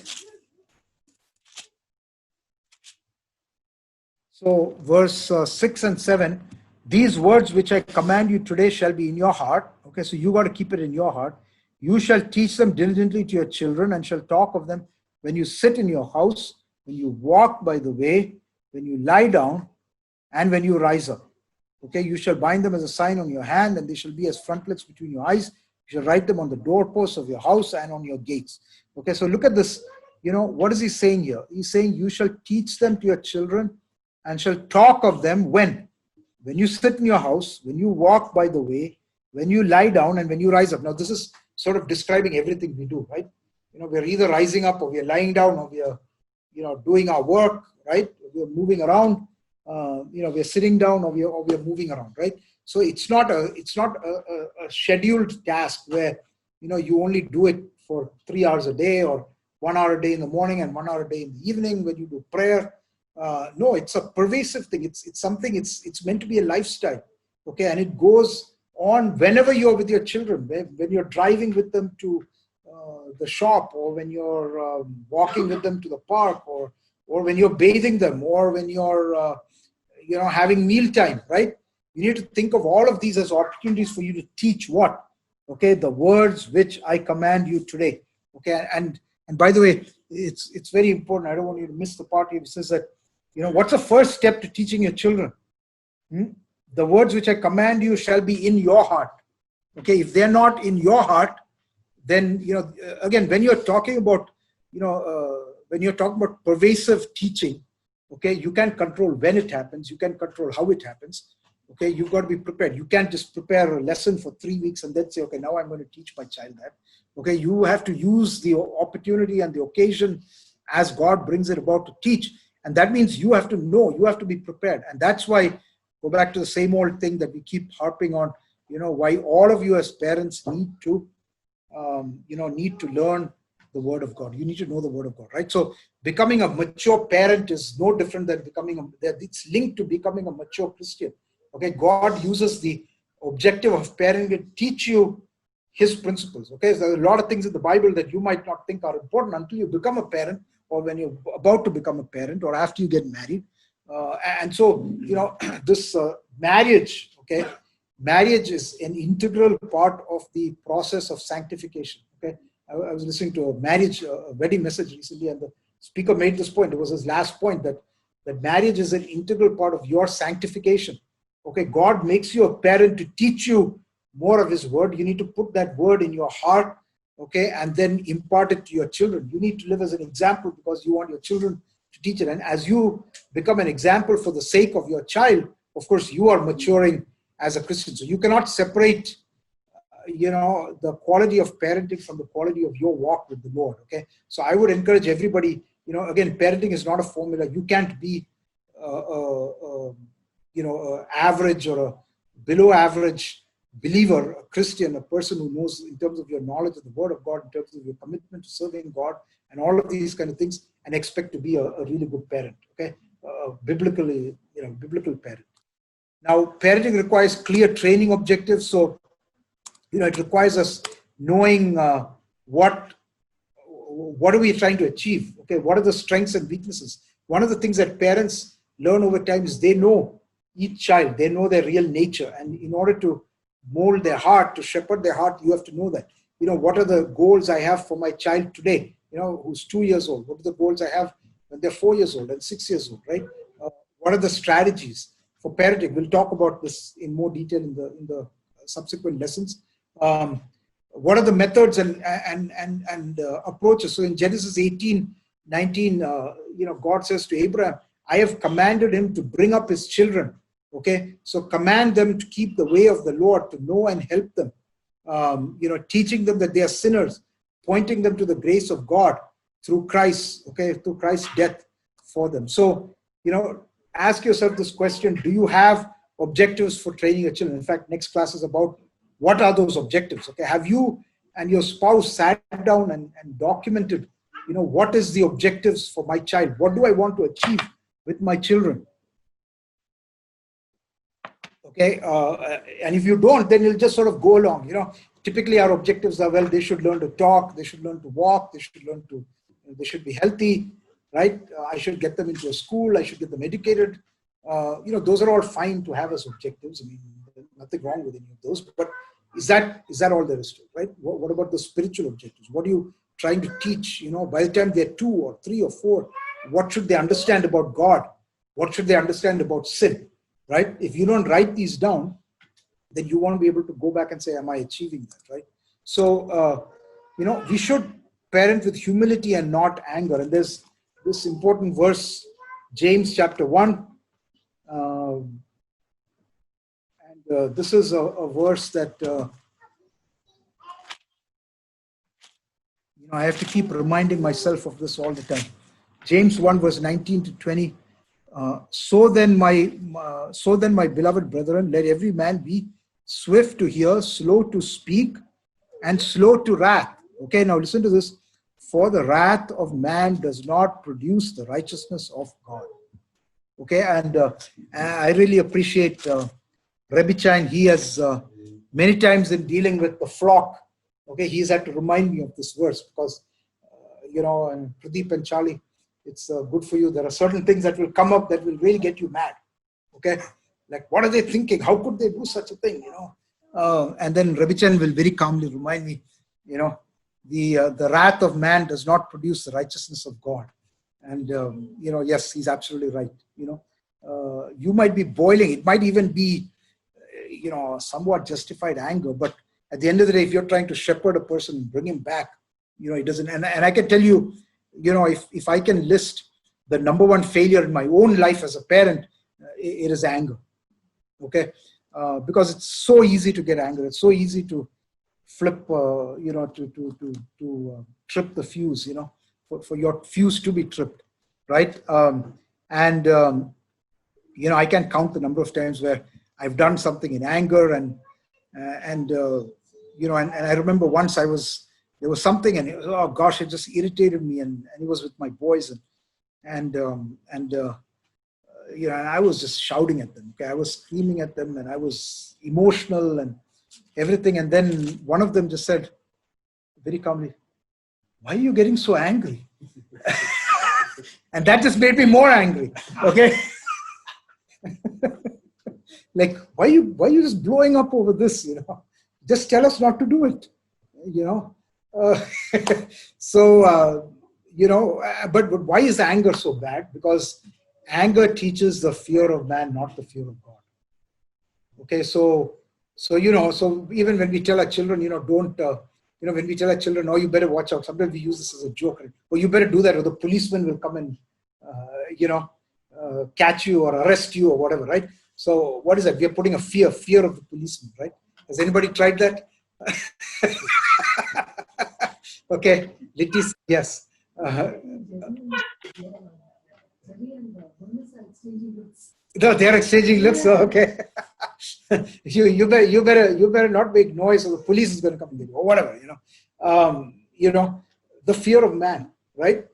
So verse 6 and 7, these words which I command you today shall be in your heart. Okay, so you got to keep it in your heart. You shall teach them diligently to your children and shall talk of them when you sit in your house, when you walk by the way, when you lie down, and when you rise up. Okay, you shall bind them as a sign on your hand, and they shall be as frontlets between your eyes. You shall write them on the doorposts of your house and on your gates. Okay, so look at this. What is he saying here? He's saying you shall teach them to your children and shall talk of them when you sit in your house, when you walk by the way, when you lie down, and when you rise up. Now, this is sort of describing everything we do, right? We're either rising up or we're lying down or we're, doing our work, right? We're moving around, we're sitting down or we're moving around, right? So it's not a scheduled task where, you only do it for 3 hours a day or 1 hour a day in the morning and 1 hour a day in the evening when you do prayer. No, it's a pervasive thing. It's something, it's meant to be a lifestyle. Okay. And it goes on whenever you're with your children, when you're driving with them to the shop, or when you're walking with them to the park, or when you're bathing them, or when you're, having mealtime, right? You need to think of all of these as opportunities for you to teach what? Okay. The words which I command you today. Okay. And by the way, it's very important. I don't want you to miss the part here. It says that, what's the first step to teaching your children? The words which I command you shall be in your heart. Okay, if they're not in your heart, then, again, when you're talking about, pervasive teaching, okay, you can control when it happens, you can control how it happens. Okay, you've got to be prepared. You can't just prepare a lesson for 3 weeks and then say, okay, now I'm going to teach my child that. Okay, you have to use the opportunity and the occasion as God brings it about to teach. And that means you have to know, you have to be prepared. And that's why, go back to the same old thing that we keep harping on, why all of you as parents need to learn the Word of God. You need to know the Word of God, right? So becoming a mature parent is no different than it's linked to becoming a mature Christian. Okay, God uses the objective of parenting to teach you His principles. Okay, so there are a lot of things in the Bible that you might not think are important until you become a parent, or when you're about to become a parent, or after you get married. And so, this marriage, okay, marriage is an integral part of the process of sanctification. Okay, I was listening to a wedding message recently, and the speaker made this point. It was his last point, that marriage is an integral part of your sanctification. Okay, God makes you a parent to teach you more of His Word. You need to put that Word in your heart, okay, and then impart it to your children. You need to live as an example because you want your children to teach it. And as you become an example for the sake of your child, of course, you are maturing as a Christian. So you cannot separate, the quality of parenting from the quality of your walk with the Lord. Okay, so I would encourage everybody. Again, parenting is not a formula. You can't be average or a below average believer, a Christian, a person who knows in terms of your knowledge of the Word of God, in terms of your commitment to serving God, and all of these kind of things, and expect to be a really good parent. Okay, biblical parent. Now, parenting requires clear training objectives. So, it requires us knowing what are we trying to achieve. Okay, what are the strengths and weaknesses? One of the things that parents learn over time is they know each child, they know their real nature, and in order to mold their heart, to shepherd their heart, you have to know that, what are the goals I have for my child today, who's 2 years old? What are the goals I have when they're 4 years old and 6 years old, right? What are the strategies for parenting? We'll talk about this in more detail in the subsequent lessons. What are the methods and approaches? So in Genesis 18:19, God says to Abraham, I have commanded him to bring up his children. Okay, so command them to keep the way of the Lord, to know and help them. Teaching them that they are sinners, pointing them to the grace of God through Christ. Okay, through Christ's death for them. So ask yourself this question: do you have objectives for training your children? In fact, next class is about what are those objectives. Okay, have you and your spouse sat down and documented, what is the objectives for my child? What do I want to achieve with my children? Okay, and if you don't, then you'll just sort of go along. Typically our objectives are, well, they should learn to talk, they should learn to walk, they should be healthy, right? I should get them into a school, I should get them educated. Those are all fine to have as objectives. I mean, nothing wrong with any of those. But is that all there is to it, right? What about the spiritual objectives? What are you trying to teach? By the time they're 2 or 3 or 4, what should they understand about God? What should they understand about sin? Right? If you don't write these down, then you won't be able to go back and say, am I achieving that? Right? So, we should parent with humility and not anger. And there's this important verse, James chapter 1. This is a verse that I have to keep reminding myself of this all the time. James 1 verse 19 to 20. So then, my beloved brethren, let every man be swift to hear, slow to speak, and slow to wrath. Okay, now listen to this. For the wrath of man does not produce the righteousness of God. Okay, and I really appreciate Rebbe Chaim. He has many times in dealing with the flock, okay, he's had to remind me of this verse because, and Pradeep and Charlie, it's good for you. There are certain things that will come up that will really get you mad. Okay, like what are they thinking? How could they do such a thing? And then Rebbe Chaim will very calmly remind me, the wrath of man does not produce the righteousness of God. And yes, he's absolutely right. You might be boiling. It might even be, somewhat justified anger. But at the end of the day, if you're trying to shepherd a person, bring him back, it doesn't. And I can tell you, if I can list the number one failure in my own life as a parent, it is anger. Okay, because it's so easy to get angry. It's so easy to flip, to trip the fuse. For your fuse to be tripped, right? I can count the number of times where I've done something in anger, and I remember once there was something, and oh gosh, it just irritated me, and it was with my boys, and I was just shouting at them. Okay, I was screaming at them, and I was emotional and everything, and then one of them just said very calmly, "Why are you getting so angry?" And that just made me more angry. Okay. Like, why are you just blowing up over this? Just tell us not to do it. But why is anger so bad? Because anger teaches the fear of man, not the fear of God. Okay, so even when we tell our children, don't. When we tell our children, oh, you better watch out. Sometimes we use this as a joke. Right? Oh, you better do that, or the policeman will come and, catch you or arrest you or whatever, right? So what is that? We are putting a fear of the policeman, right? Has anybody tried that? Okay, Litis, yes. No, they are exchanging looks. So okay. you better not make noise, or the police is going to come and get you, or whatever. The fear of man, right?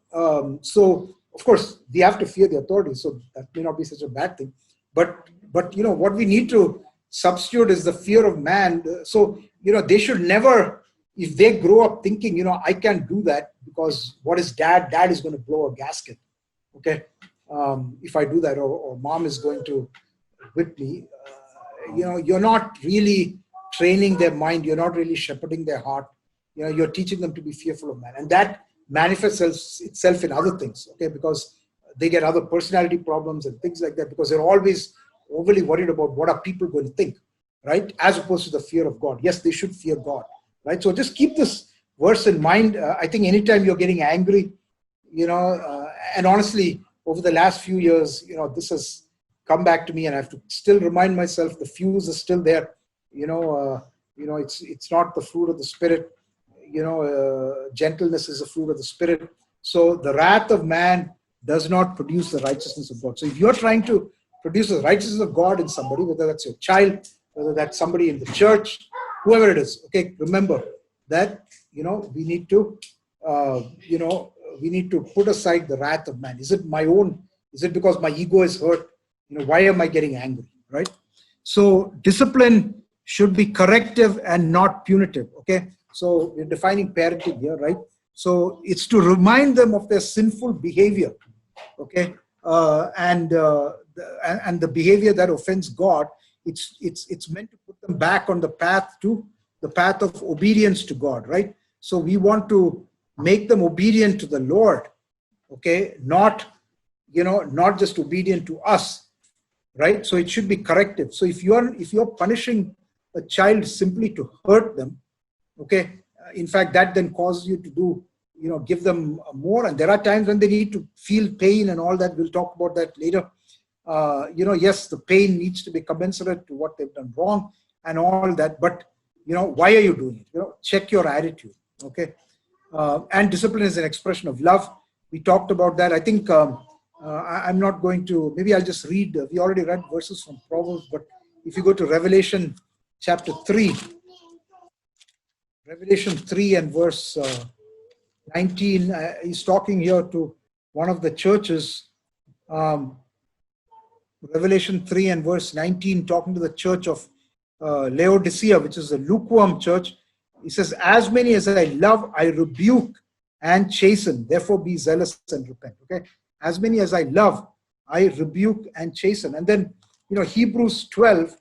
So of course we have to fear the authority. So that may not be such a bad thing, but what we need to substitute is the fear of man. So they should never, if they grow up thinking, I can't do that because what is dad is going to blow a gasket. Okay. If I do that, or mom is going to whip me, you're not really training their mind. You're not really shepherding their heart. You're teaching them to be fearful of man. And that manifests itself in other things, okay? Because they get other personality problems and things like that, because they're always overly worried about what are people going to think, right? As opposed to the fear of God. Yes, they should fear God, right? So just keep this verse in mind. I think anytime you're getting angry, and honestly, over the last few years, this has come back to me, and I have to still remind myself the fuse is still there. It's not the fruit of the Spirit. Gentleness is a fruit of the Spirit. So the wrath of man does not produce the righteousness of God. So if you're trying to produce the righteousness of God in somebody, whether that's your child, whether that's somebody in the church, whoever it is, okay, remember that, we need to, we need to put aside the wrath of man. Is it my own? Is it because my ego is hurt? Why am I getting angry, right? So discipline should be corrective and not punitive, okay? So we're defining parenting here, right? So it's to remind them of their sinful behavior, okay? And the behavior that offends God. It's meant to put them back on the path of obedience to God, right? So we want to make them obedient to the Lord, okay? Not just obedient to us, right? So it should be corrective. So if you're punishing a child simply to hurt them, okay, in fact, that then causes you to do, give them more. And there are times when they need to feel pain and all that. We'll talk about that later. Yes, the pain needs to be commensurate to what they've done wrong and all that. But, why are you doing it? Check your attitude, okay? And discipline is an expression of love. We talked about that. I think I'm not going to, maybe I'll just read. We already read verses from Proverbs, but if you go to Revelation chapter 3, Revelation 3 and verse 19, he's talking here to one of the churches. Revelation 3 and verse 19, talking to the church of Laodicea, which is a lukewarm church. He says, as many as I love, I rebuke and chasten. Therefore be zealous and repent. Okay. As many as I love, I rebuke and chasten. And then, Hebrews 12,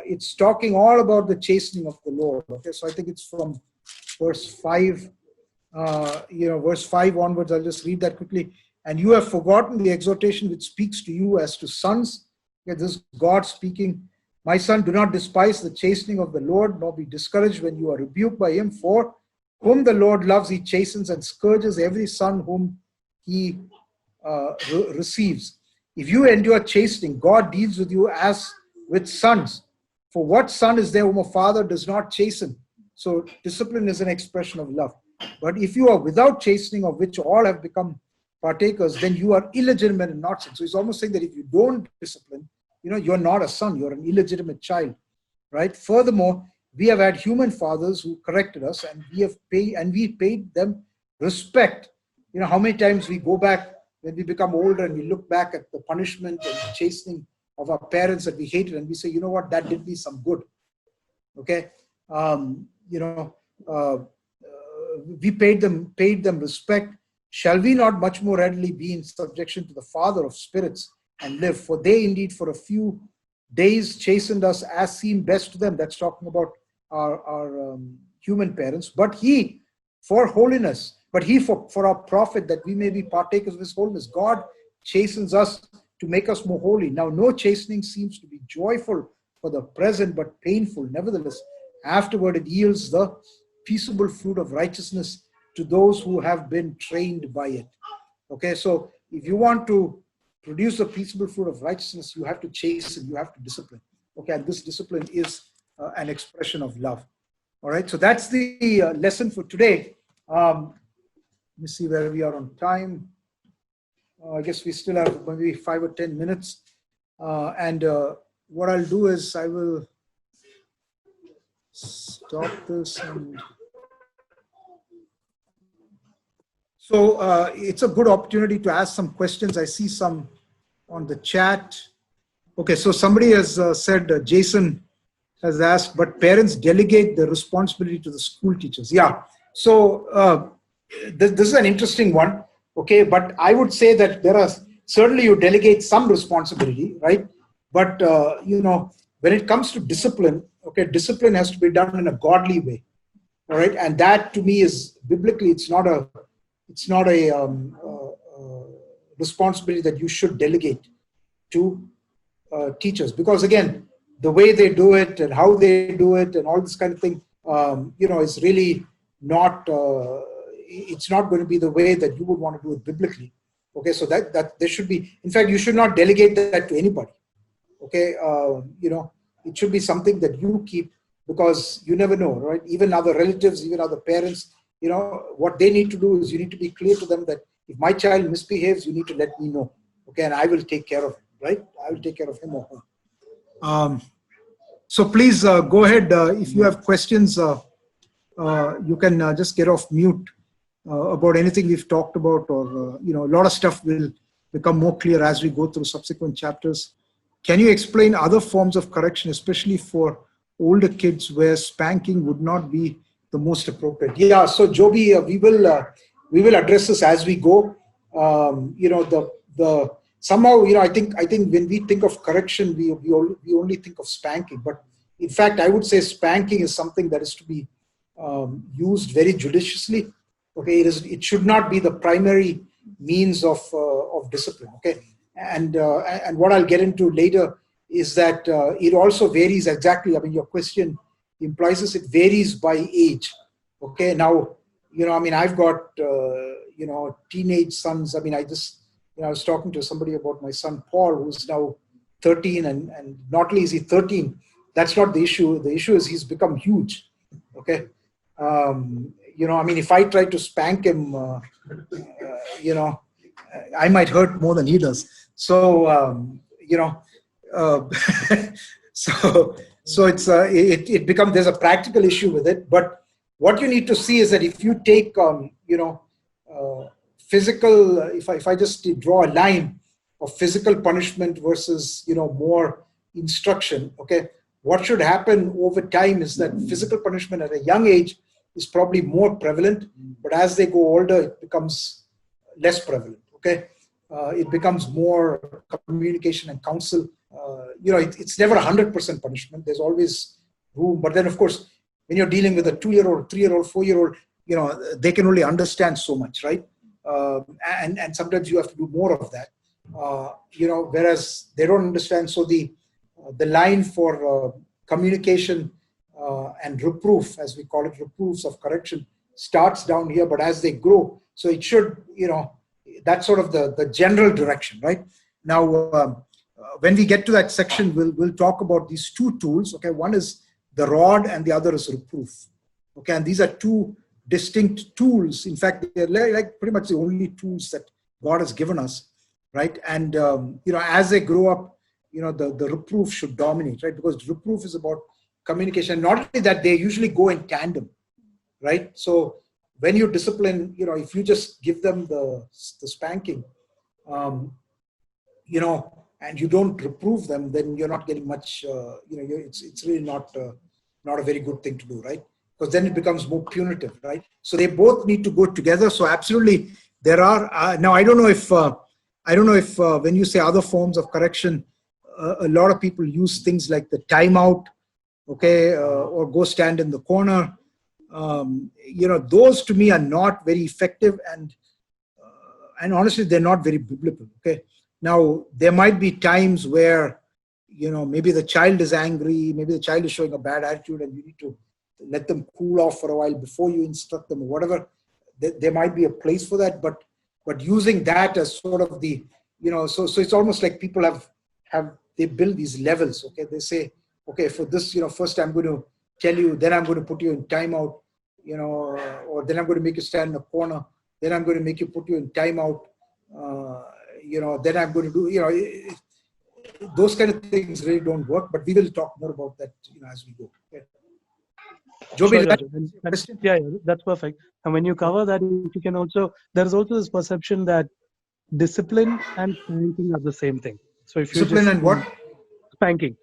it's talking all about the chastening of the Lord. Okay. So I think it's from verse 5, verse 5 onwards. I'll just read that quickly. And you have forgotten the exhortation which speaks to you as to sons. Okay, this is God speaking. My son, do not despise the chastening of the Lord, nor be discouraged when you are rebuked by him. For whom the Lord loves, he chastens and scourges every son whom he receives. If you endure chastening, God deals with you as with sons. For what son is there whom a father does not chasten? So discipline is an expression of love. But if you are without chastening, of which all have become partakers, then you are illegitimate and not son. So he's almost saying that if you don't discipline, you're not a son, you're an illegitimate child, right? Furthermore, we have had human fathers who corrected us, and we paid them respect. How many times we go back when we become older and we look back at the punishment and the chastening of our parents that we hated, and we say, you know what, that did me some good. Okay, we paid them respect. Shall we not much more readily be in subjection to the Father of spirits and live? For they indeed for a few days chastened us as seemed best to them. That's talking about our human parents. But he for holiness, for our profit, that we may be partakers of his holiness. God chastens us to make us more holy. Now, no chastening seems to be joyful for the present, but painful. Nevertheless, afterward it yields the peaceable fruit of righteousness to those who have been trained by it. Okay, so if you want to produce a peaceable fruit of righteousness, you have to chasten, you have to discipline. Okay, and this discipline is an expression of love. All right, so that's the lesson for today. Let me see where we are on time. I guess we still have maybe 5 or 10 minutes. And what I'll do is I will stop this. And so it's a good opportunity to ask some questions. I see some on the chat. Okay, so somebody has said, Jason has asked, but parents delegate the responsibility to the school teachers. Yeah, so this is an interesting one. Okay, but I would say that there are, certainly you delegate some responsibility, right? But, when it comes to discipline, Okay, discipline has to be done in a godly way. All right, and that to me is biblically, it's not a responsibility that you should delegate to teachers, because again, the way they do it and how they do it and all this kind of thing, is really not. It's not going to be the way that you would want to do it biblically. Okay, so that there should be. In fact, you should not delegate that to anybody. Okay, it should be something that you keep, because you never know, right? Even other relatives, even other parents, what they need to do is you need to be clear to them that if my child misbehaves, you need to let me know. Okay, and I will take care of him, right? I will take care of him or her. So please go ahead. If you have questions, you can just get off mute about anything we've talked about, or a lot of stuff will become more clear as we go through subsequent chapters. Can you explain other forms of correction, especially for older kids, where spanking would not be the most appropriate? Yeah. So Joby, we will address this as we go. Somehow, I think when we think of correction, we only think of spanking. But in fact, I would say spanking is something that is to be used very judiciously. Okay, it should not be the primary means of discipline. Okay, and what I'll get into later is that it also varies exactly. I mean, your question implies this. It varies by age. Okay, now I've got teenage sons. I mean, I was talking to somebody about my son Paul, who's now 13, and not only is he 13, that's not the issue. The issue is he's become huge. Okay. If I try to spank him, I might hurt more than he does. So, so it becomes, there's a practical issue with it. But what you need to see is that if you take, physical, if I just draw a line of physical punishment versus, more instruction, okay, what should happen over time is that physical punishment at a young age is probably more prevalent, but as they go older, it becomes less prevalent. Okay, it becomes more communication and counsel. It's never 100% punishment. There's always room, but then of course, when you're dealing with a 2-year-old, 3-year-old, 4-year-old, they can only understand so much, right? And sometimes you have to do more of that. Whereas they don't understand. So the line for communication and reproof, as we call it, reproofs of correction, starts down here, but as they grow, so it should, that's sort of the general direction, right? Now, when we get to that section, we'll talk about these two tools. Okay, one is the rod and the other is reproof. Okay, and these are two distinct tools. In fact, they're like pretty much the only tools that God has given us, right? And as they grow up, the reproof should dominate, right? Because reproof is about communication. Not only that, they usually go in tandem, right? So when you discipline, if you just give them the spanking, and you don't reprove them, then you're not getting much. It's really not a very good thing to do, right? Because then it becomes more punitive, right? So they both need to go together. So absolutely, there are now. I don't know if when you say other forms of correction, a lot of people use things like the timeout, okay, or go stand in the corner. Those to me are not very effective, and honestly, they're not very biblical. Okay, now there might be times where maybe the child is angry, maybe the child is showing a bad attitude, and you need to let them cool off for a while before you instruct them or whatever. There might be a place for that, but using that as sort of the so it's almost like people they build these levels. Okay, they say, okay, for this, first I'm going to tell you, then I'm going to put you in timeout, or then I'm going to make you stand in a corner, then I'm going to make you put you in timeout, then I'm going to do, those kind of things really don't work, but we will talk more about that, as we go. Okay. Joby, sure, yeah, that's perfect. And when you cover that, you can also, there's also this perception that discipline and spanking are the same thing. So if discipline and what? Spanking.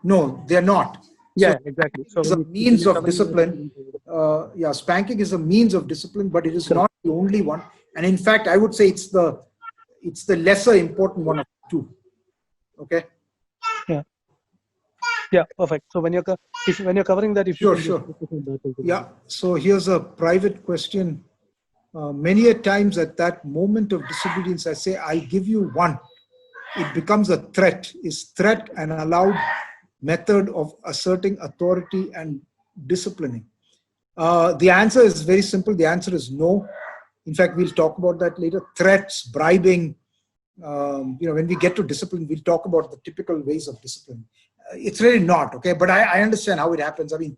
No, they're not. Yeah, so exactly. So it's a means of discipline. Spanking is a means of discipline, but it is not the only one. And in fact, I would say it's the lesser important one of the two. Okay. Yeah. Yeah, perfect. So when you're when you're covering that, if you Sure, can just sure. focus on that also. Yeah. So here's a private question. Many a times at that moment of disobedience, I say, I give you one. It becomes a threat. Is threat an allowed method of asserting authority and disciplining? The answer is very simple. The answer is no. In fact, we'll talk about that later. Threats, bribing, when we get to discipline, we'll talk about the typical ways of discipline. It's really not, okay? But I understand how it happens. I mean,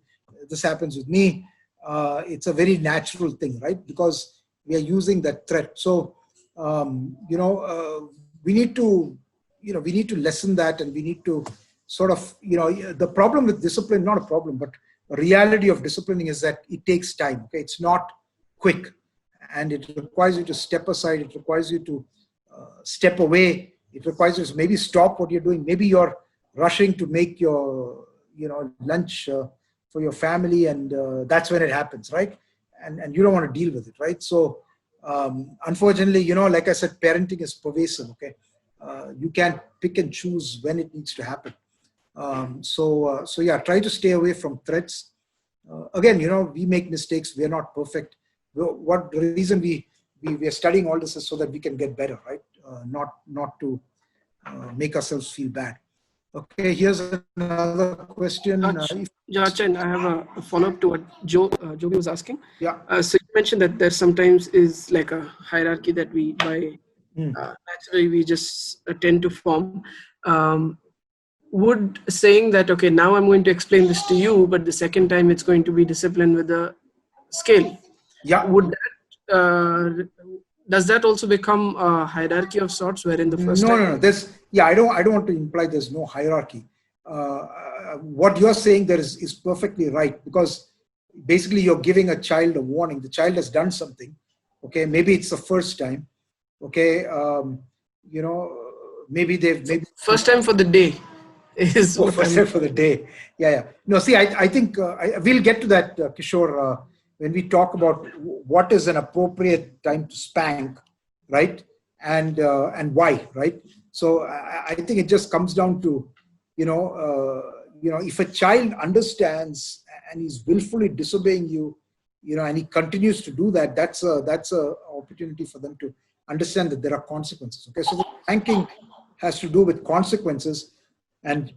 this happens with me. It's a very natural thing, right? Because we are using that threat. So, we need to, we need to lessen that, and we need to sort of, the problem with discipline, not a problem, but the reality of disciplining is that it takes time, okay? It's not quick, and it requires you to step aside. It requires you to step away. It requires you to maybe stop what you're doing. Maybe you're rushing to make your, lunch for your family, and that's when it happens, right? And you don't want to deal with it, right? So, unfortunately, like I said, parenting is pervasive, okay? You can't pick and choose when it needs to happen. So yeah, try to stay away from threats. Again, we make mistakes. We are not perfect. What the reason we are studying all this is so that we can get better, right? Not to make ourselves feel bad. Okay, here's another question. Jachan, I have a follow-up to what Joby was asking. Yeah. So you mentioned that there sometimes is like a hierarchy that we, naturally, we just tend to form. Would saying that, okay, now I'm going to explain this to you, but the second time it's going to be discipline with a scale. Yeah. Would that, does that also become a hierarchy of sorts, wherein the first time? No. I don't want to imply there's no hierarchy. What you're saying there is perfectly right, because basically you're giving a child a warning. The child has done something. Okay, maybe it's the first time. Okay, maybe first time for the day is first time for the day. Yeah. No, see, I think we'll get to that, Kishore, when we talk about what is an appropriate time to spank, right? And why, right? So I think it just comes down to, if a child understands and he's willfully disobeying you, and he continues to do that, that's a opportunity for them to understand that there are consequences. Okay, so the spanking has to do with consequences, and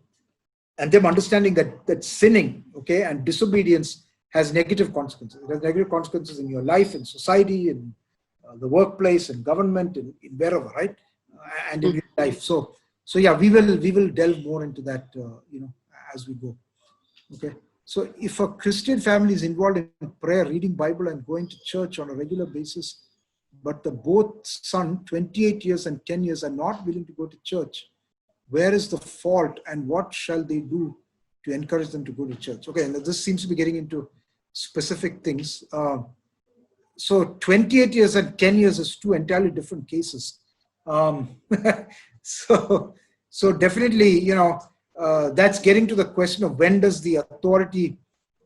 them understanding that sinning, okay, and disobedience has negative consequences. It has negative consequences in your life, in society, in the workplace, in government, in wherever, right? And in your life. So yeah, we will delve more into that, as we go. Okay. So if a Christian family is involved in prayer, reading Bible, and going to church on a regular basis, but the both son, 28 years and 10 years, are not willing to go to church, where is the fault, and what shall they do to encourage them to go to church? Okay, and this seems to be getting into specific things. So 28 years and 10 years is two entirely different cases. So definitely, that's getting to the question of when does the authority,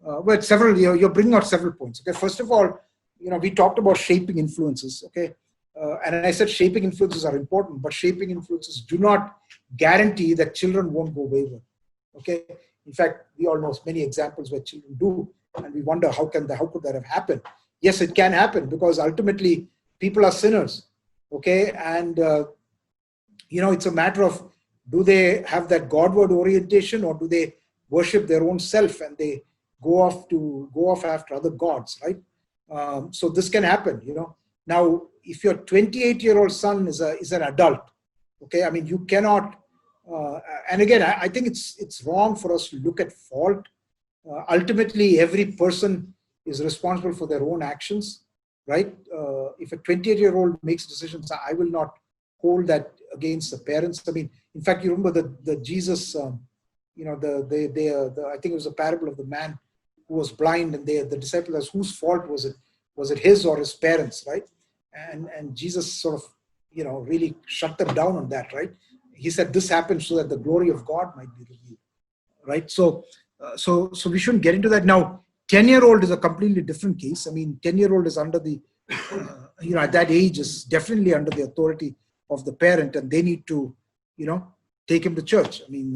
you're bringing out several points. Okay, first of all, we talked about shaping influences. Okay, and I said shaping influences are important, but shaping influences do not guarantee that children won't go wayward. Okay, in fact, we all know many examples where children do, and we wonder how could that have happened? Yes, it can happen, because ultimately people are sinners. Okay, and it's a matter of, do they have that Godward orientation, or do they worship their own self and they go off after other gods, right? So this can happen, Now, if your 28-year-old son is an adult, okay, I mean, you cannot. And again, I think it's wrong for us to look at fault. Ultimately, every person is responsible for their own actions, right? If a 28-year-old makes decisions, I will not hold that against the parents. I mean, in fact, you remember the Jesus, I think it was a parable of the man who was blind, and the disciples asked, whose fault was it? Was it his or his parents, right? And Jesus sort of, really shut them down on that, right? He said this happened so that the glory of God might be revealed, right? So we shouldn't get into that. Now, 10-year-old is a completely different case. I mean, 10-year-old is under the, at that age is definitely under the authority of the parent, and they need to, take him to church. I mean,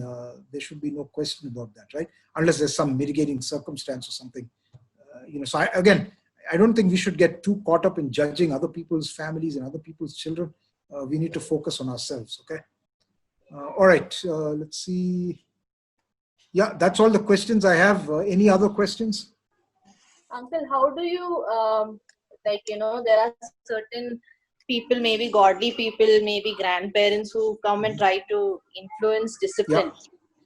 there should be no question about that, right? Unless there's some mitigating circumstance or something. So I don't think we should get too caught up in judging other people's families and other people's children. We need to focus on ourselves, okay? All right, let's see. Yeah, that's all the questions I have. Any other questions? Uncle, how do you, there are certain people, maybe godly people, maybe grandparents who come and try to influence discipline.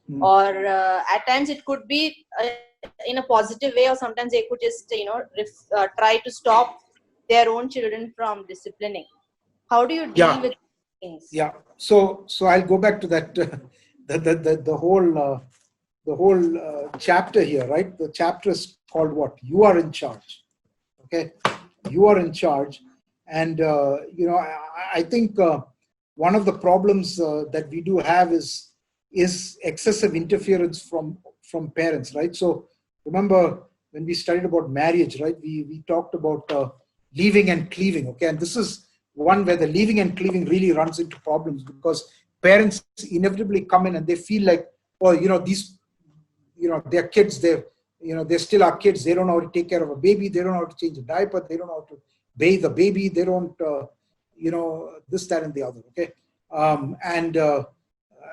Yeah. Or at times it could be in a positive way, or sometimes they could just, try to stop their own children from disciplining. How do you deal with things? Yeah, so I'll go back to that, the whole chapter here, right? The chapter is called what? You are in charge, okay? You are in charge. And, I think one of the problems that we do have is excessive interference from parents, right? So remember when we studied about marriage, right? We talked about leaving and cleaving, okay? And this is one where the leaving and cleaving really runs into problems because parents inevitably come in and they feel like, oh, they're kids, they're still our kids. They don't know how to take care of a baby. They don't know how to change a diaper. They don't know how to bathe the baby. They don't, this, that, and the other. Okay.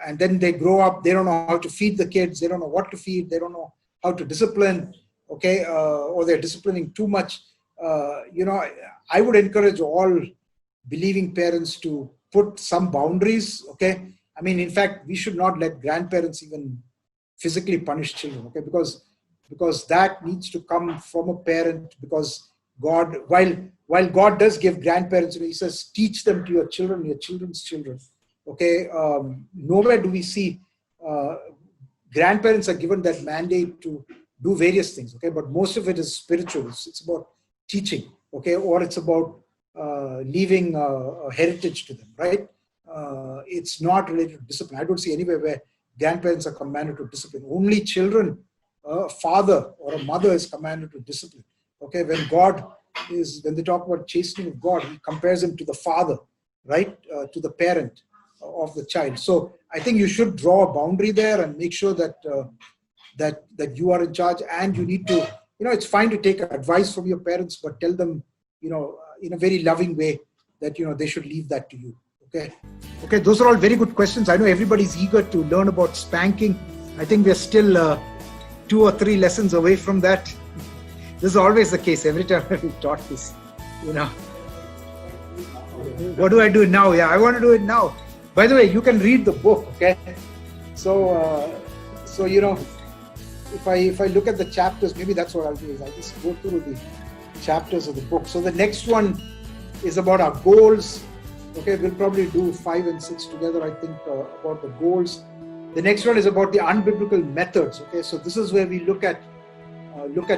And then they grow up. They don't know how to feed the kids. They don't know what to feed. They don't know how to discipline. Okay. Or they're disciplining too much. I would encourage all believing parents to put some boundaries. Okay. I mean, in fact, we should not let grandparents even physically punish children. Okay. Because that needs to come from a parent, because God, while God does give grandparents, he says, teach them to your children, your children's children. Okay. Nowhere do we see grandparents are given that mandate to do various things. Okay. But most of it is spiritual. It's about teaching. Okay. Or it's about leaving a heritage to them, right? It's not related to discipline. I don't see anywhere where grandparents are commanded to discipline. Only children, a father or a mother is commanded to discipline. Okay, when they talk about chastening of God, he compares him to the father, right? To the parent of the child. So I think you should draw a boundary there and make sure that that you are in charge, and you need to, it's fine to take advice from your parents, but tell them, in a very loving way that, they should leave that to you. Okay, those are all very good questions. I know everybody's eager to learn about spanking. I think we're still 2 or 3 lessons away from that. This is always the case every time we've taught this. What do I do now? Yeah, I want to do it now. By the way, you can read the book. Okay, so if I look at the chapters, maybe that's what I'll do is I'll just go through the chapters of the book. So the next one is about our goals. Okay, we'll probably do 5 and 6 together, I think, about the goals. The next one is about the unbiblical methods. Okay, so this is where we look at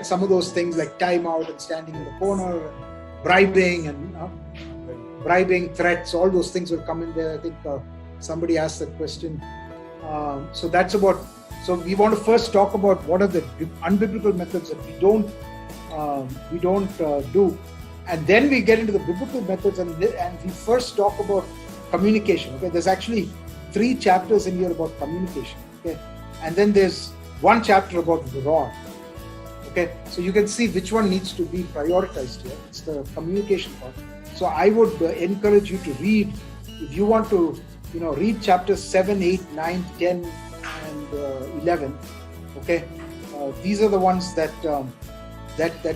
some of those things like timeout and standing in the corner, and bribing, threats, all those things will come in there. I think somebody asked that question. So that's about. So we want to first talk about what are the unbiblical methods that we don't do. And then we get into the biblical methods, and we first talk about communication. Okay, there's actually 3 chapters in here about communication. Okay, and then there's 1 chapter about the rod. Okay, so you can see which one needs to be prioritized here. It's the communication part. So I would encourage you to read, if you want to, read chapters 7, 8, 9, 10, and 11. Okay, these are the ones that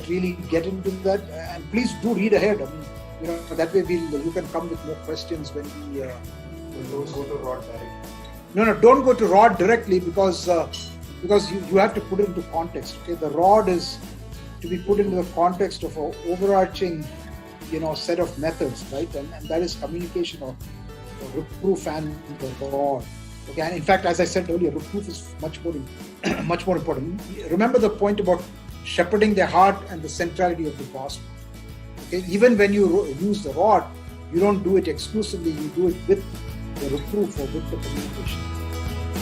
really get into that, and please do read ahead. I mean, that way you can come with more questions when we don't go to Rod directly. No, don't go to Rod directly because you have to put it into context. Okay, the rod is to be put into the context of an overarching, set of methods, right? And that is communication or reproof and the rod. Okay, and in fact, as I said earlier, reproof is much more important. Remember the point about shepherding their heart and the centrality of the gospel. Okay, even when you use the rod, you don't do it exclusively. You do it with the reproof or with the communication.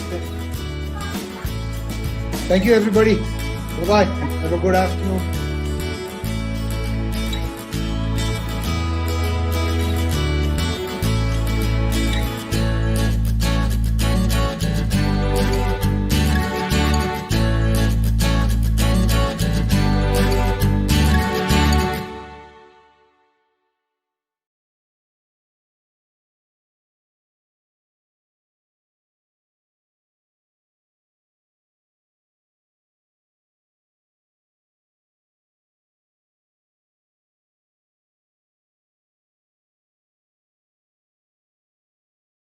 Okay. Thank you, everybody. Bye-bye. Have a good afternoon.